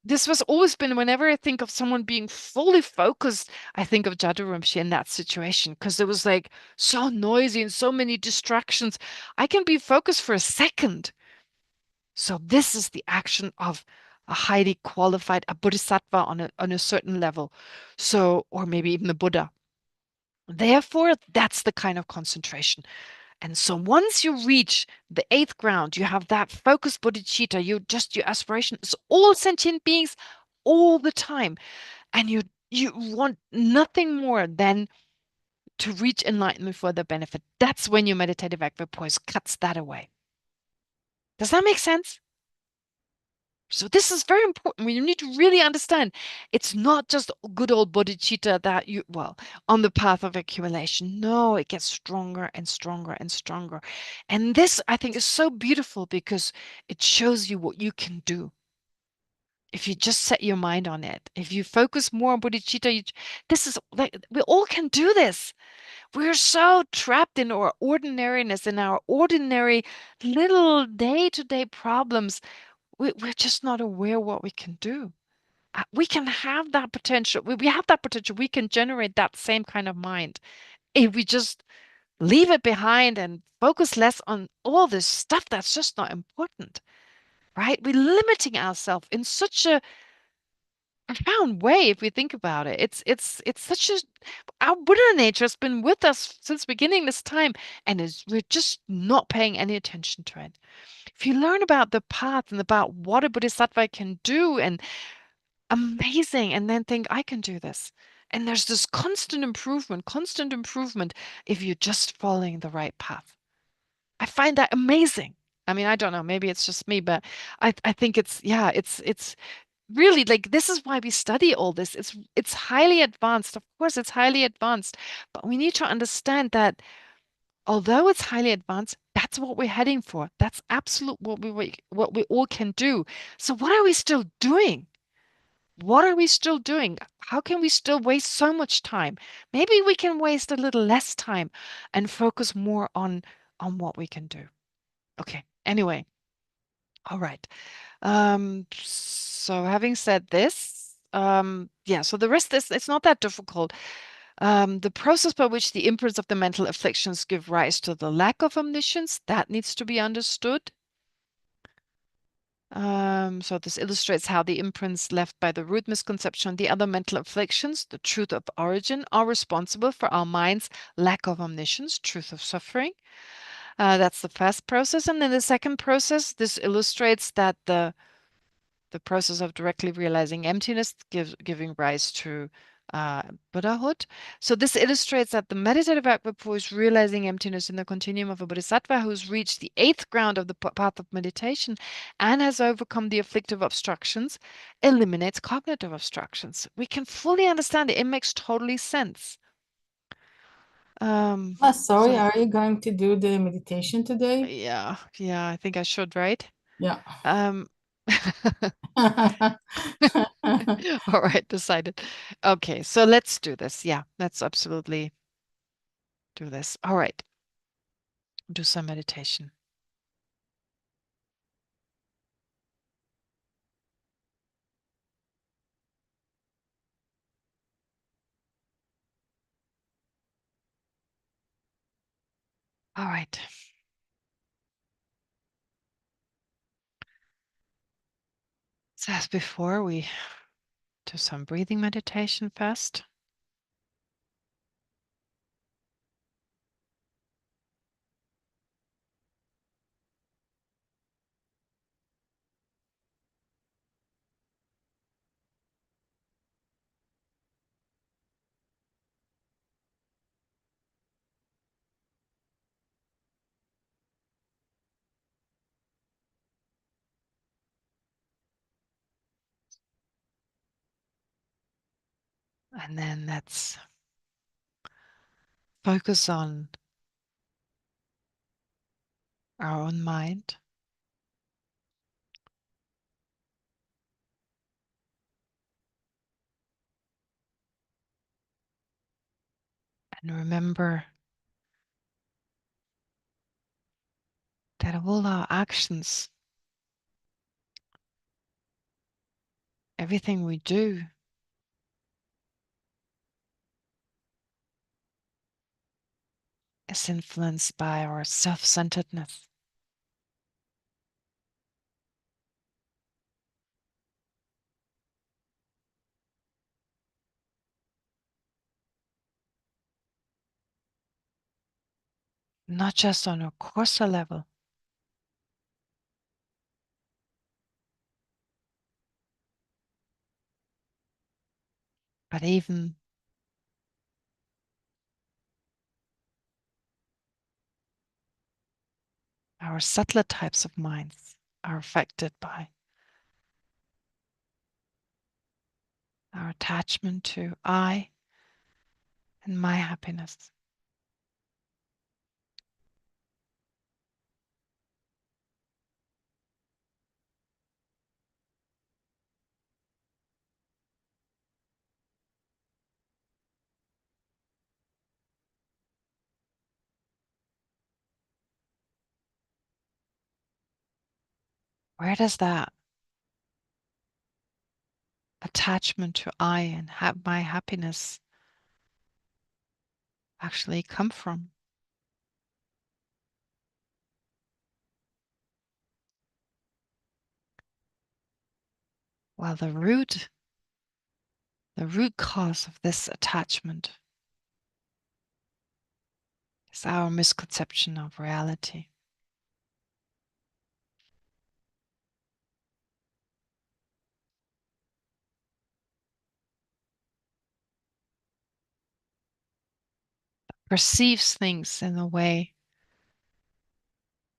this was always been, whenever I think of someone being fully focused, I think of Jadu Rinpoche in that situation, because it was like so noisy and so many distractions. I can be focused for a second. So this is the action of a highly qualified, a bodhisattva on a certain level. So, or maybe even the Buddha. Therefore, that's the kind of concentration. And so once you reach the 8th ground, you have that focused bodhicitta, your aspiration is all sentient beings all the time. And you want nothing more than to reach enlightenment for their benefit. That's when your meditative equipoise cuts that away. Does that make sense? So this is very important. You need to really understand it's not just good old bodhicitta that on the path of accumulation. No, it gets stronger and stronger and stronger. And this, I think, is so beautiful because it shows you what you can do. If you just set your mind on it, if you focus more on bodhicitta, this is like, we all can do this. We're so trapped in our ordinariness, in our ordinary little day-to-day problems. We're just not aware what we can do. We can have that potential. We have that potential. We can generate that same kind of mind if we just leave it behind and focus less on all this stuff that's just not important, right? We're limiting ourselves in such a profound way if we think about it. It's such our Buddha nature has been with us since beginning this time, and we're just not paying any attention to it. If you learn about the path and about what a bodhisattva can do, and amazing, and then think, I can do this. And there's this constant improvement if you're just following the right path. I find that amazing. I mean, I don't know, maybe it's just me, but I think it's really, like, this is why we study all this. It's highly advanced. Of course, it's highly advanced, but we need to understand that although it's highly advanced, that's what we're heading for. That's absolute what we all can do. So what are we still doing? What are we still doing? How can we still waste so much time? Maybe we can waste a little less time and focus more on what we can do. Okay. Anyway. All right. So having said this, so the rest is, it's not that difficult. The process by which the imprints of the mental afflictions give rise to the lack of omniscience, that needs to be understood. So this illustrates how the imprints left by the root misconception and the other mental afflictions, the truth of origin, are responsible for our mind's lack of omniscience, truth of suffering. That's the first process. And then the second process, this illustrates that the process of directly realizing emptiness giving rise to Buddhahood. So this illustrates that the meditative equipoise is realizing emptiness in the continuum of a bodhisattva who's reached the 8th ground of the path of meditation and has overcome the afflictive obstructions, eliminates cognitive obstructions. We can fully understand it. It makes totally sense. Sorry, are you going to do the meditation today? Yeah, I think I should, right? Yeah. All right, decided. Okay, so let's do this. Yeah, let's absolutely do this. All right. Do some meditation. All right. So as before, we do some breathing meditation first. And then let's focus on our own mind. And remember that all our actions, everything we do, is influenced by our self-centeredness. Not just on a coarser level, but even our subtler types of minds are affected by our attachment to I and my happiness. Where does that attachment to I and my happiness actually come from? Well, the root cause of this attachment is our misconception of reality. Perceives things in a way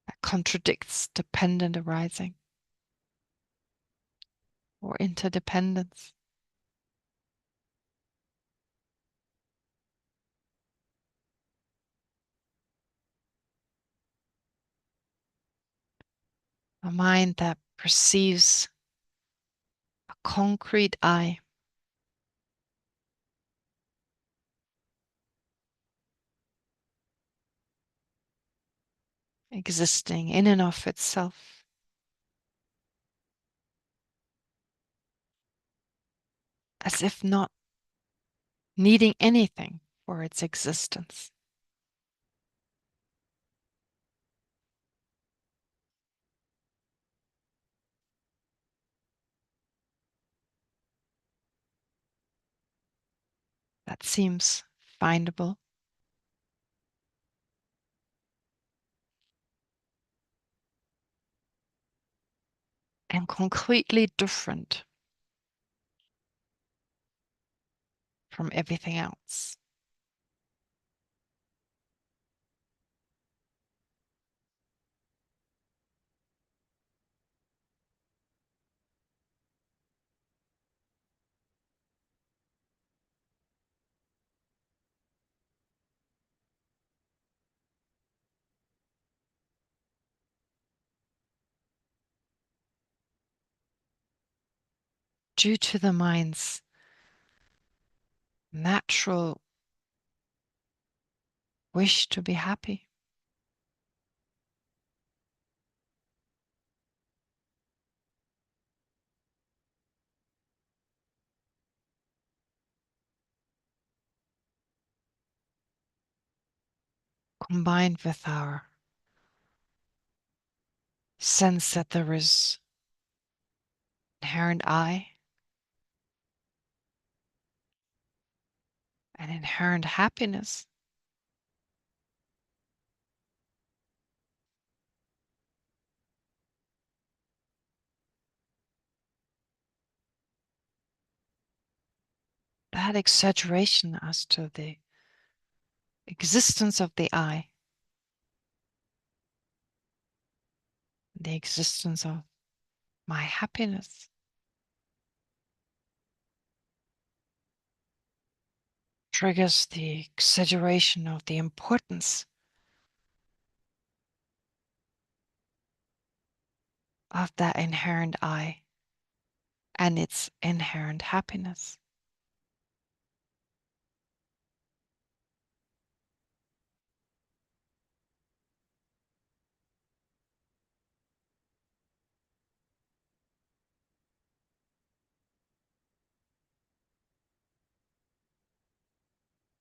that contradicts dependent arising or interdependence. A mind that perceives a concrete I existing in and of itself, as if not needing anything for its existence. That seems findable. And completely different from everything else. Due to the mind's natural wish to be happy. Combined with our sense that there is inherent I, an inherent happiness, that exaggeration as to the existence of the I, the existence of my happiness, triggers the exaggeration of the importance of that inherent I and its inherent happiness.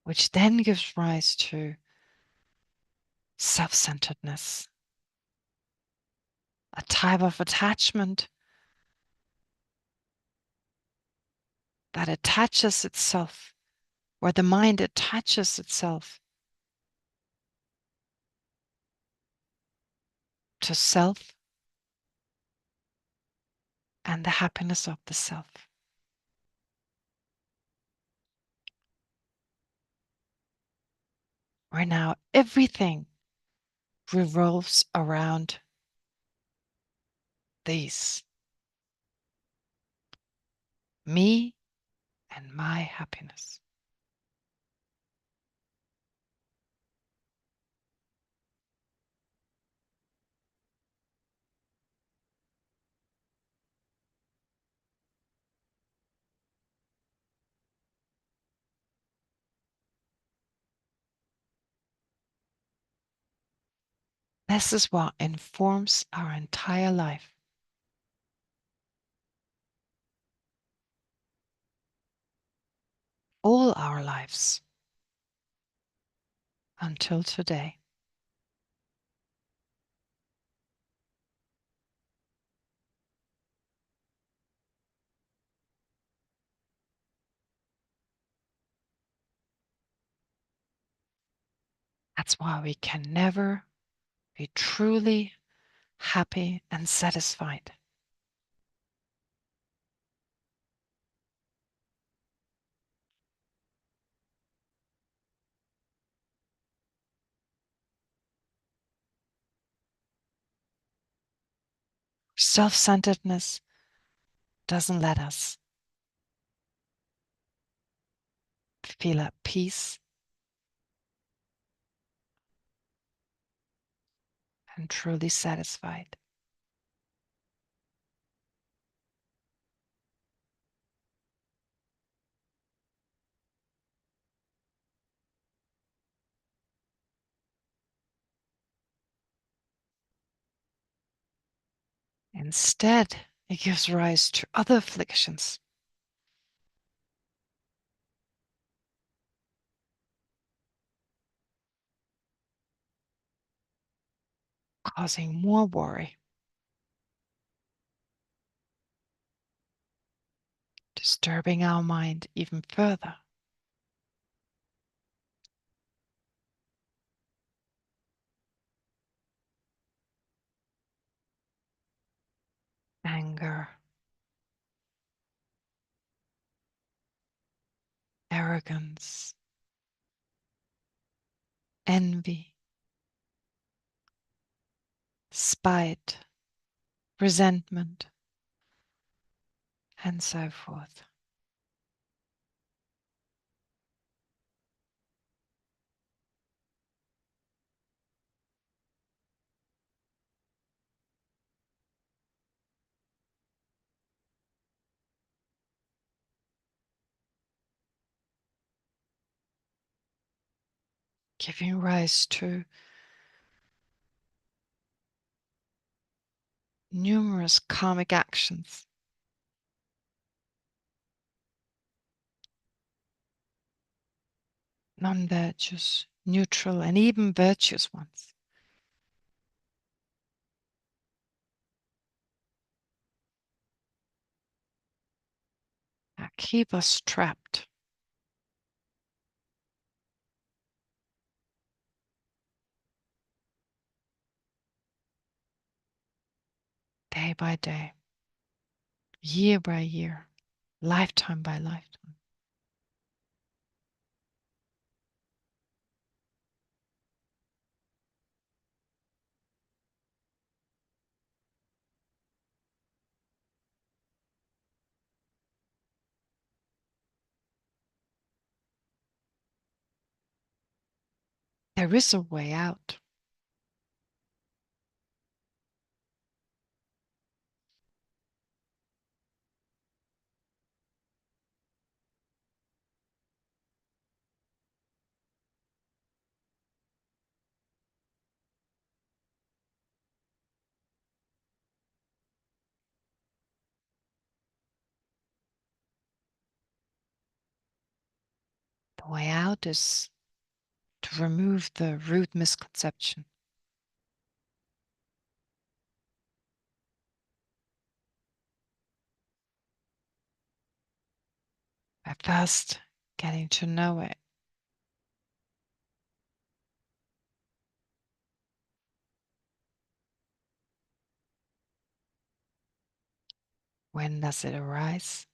Which then gives rise to self-centeredness, a type of attachment that attaches itself, where the mind attaches itself to self and the happiness of the self. Where now everything revolves around these, me and my happiness. This is what informs our entire life. All our lives until today. That's why we can never be truly happy and satisfied. Self-centeredness doesn't let us feel at peace and truly satisfied. Instead, it gives rise to other afflictions. Causing more worry, disturbing our mind even further. Anger, arrogance, envy, spite, resentment, and so forth. Giving rise to numerous karmic actions, non-virtuous, neutral, and even virtuous ones. That keep us trapped. Day by day, year by year, lifetime by lifetime. There is a way out. The way out is to remove the root misconception. By first getting to know it. When does it arise?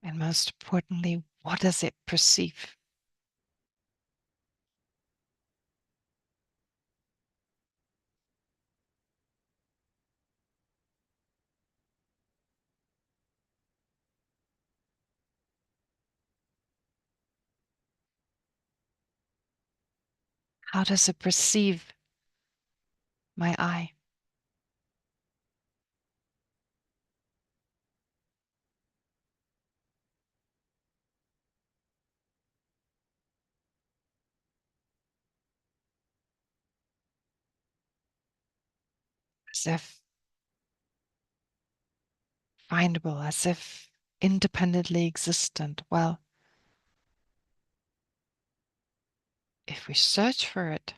And most importantly, what does it perceive? How does it perceive my eye? As if findable, as if independently existent. Well, if we search for it,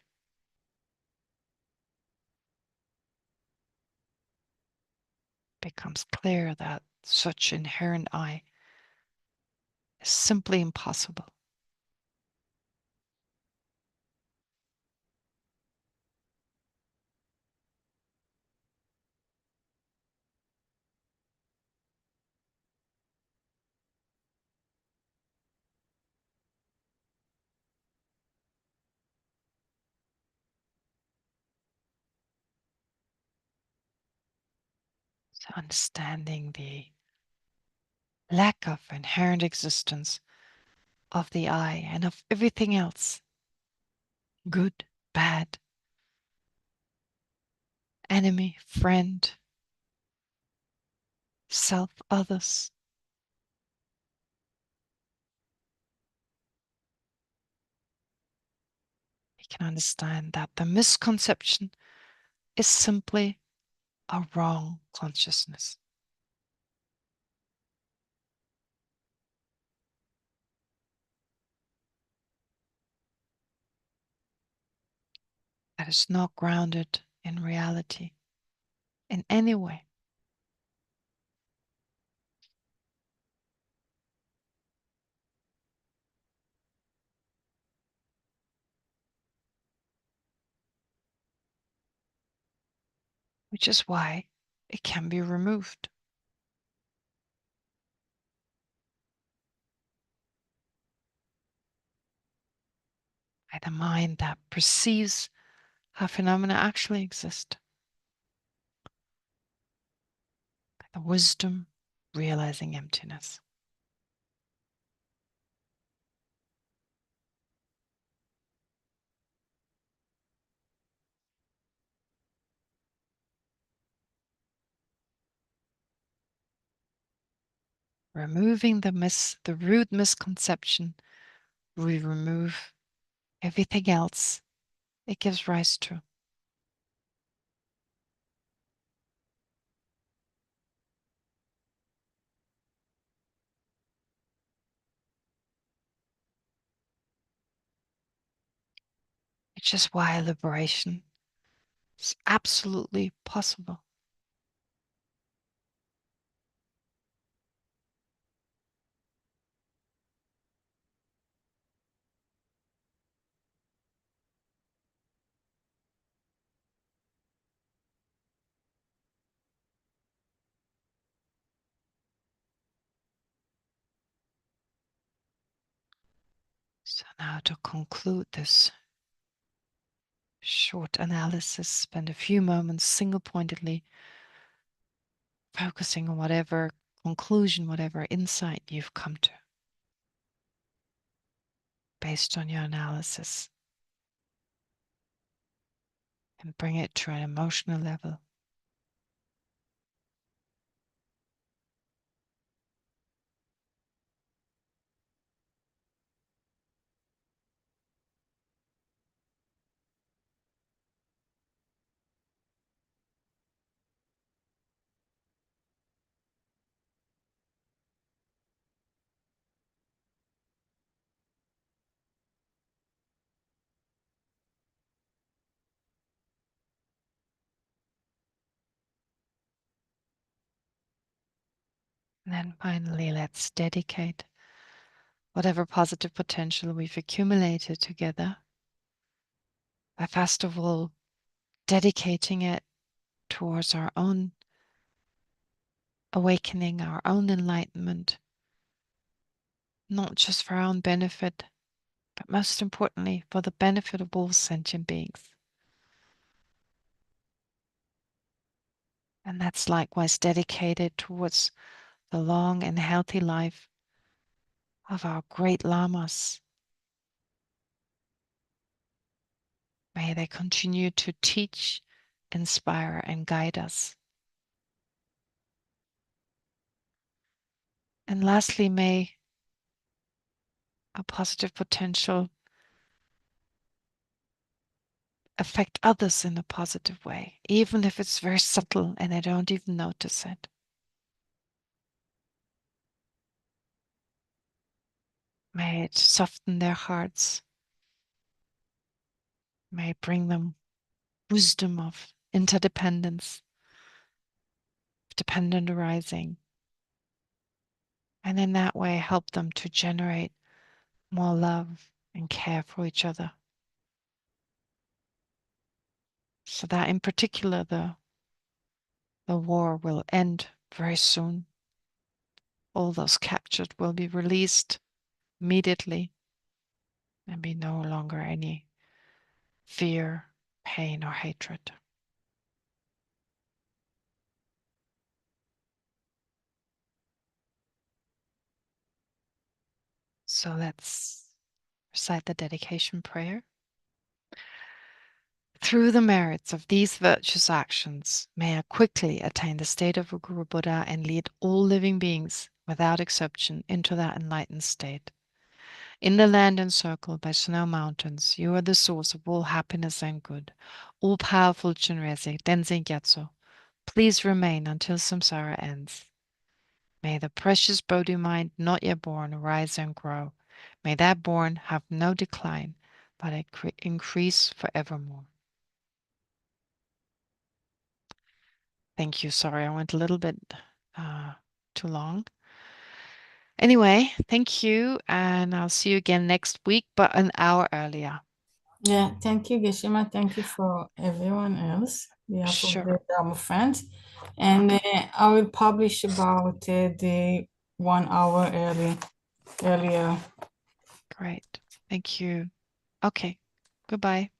becomes clear that such inherent I is simply impossible. So understanding the lack of inherent existence of the I and of everything else, good, bad, enemy, friend, self, others. We can understand that the misconception is simply a wrong consciousness. That is not grounded in reality in any way. Which is why it can be removed. by the mind that perceives how phenomena actually exist, by the wisdom realizing emptiness. Removing the root misconception, we remove everything else it gives rise to. Which is why liberation is absolutely possible. So now to conclude this short analysis, spend a few moments single-pointedly focusing on whatever conclusion, whatever insight you've come to based on your analysis, and bring it to an emotional level. And then finally, let's dedicate whatever positive potential we've accumulated together by first of all dedicating it towards our own awakening, our own enlightenment, not just for our own benefit, but most importantly, for the benefit of all sentient beings. And that's likewise dedicated towards the long and healthy life of our great lamas. May they continue to teach, inspire, and guide us. And lastly, may our positive potential affect others in a positive way, even if it's very subtle and they don't even notice it. May it soften their hearts. May it bring them wisdom of interdependence, dependent arising, and in that way help them to generate more love and care for each other. So that in particular the war will end very soon. All those captured will be released immediately and be no longer any fear, pain, or hatred. So let's recite the dedication prayer. Through the merits of these virtuous actions, may I quickly attain the state of a Guru Buddha and lead all living beings, without exception, into that enlightened state. In the land encircled by snow mountains, you are the source of all happiness and good, all-powerful Chinrezi, Tenzin Gyatso. Please remain until samsara ends. May the precious Bodhi mind not yet born rise and grow. May that born have no decline, but increase forevermore. Thank you. Sorry, I went a little bit too long. Anyway, thank you, and I'll see you again next week, but an hour earlier. Yeah, thank you, Geshe-ma. Thank you for everyone else, behalf of the Dharma friends. And I will publish about the 1 hour earlier. Great. Thank you. Okay. Goodbye.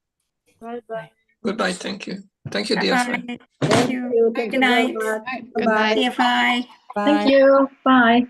Bye-bye. Goodbye. Thank you. Thank you, dear friend. Thank you. Thank Good you very night. much. Good Bye-bye. night. Bye. Bye. Thank you. Bye.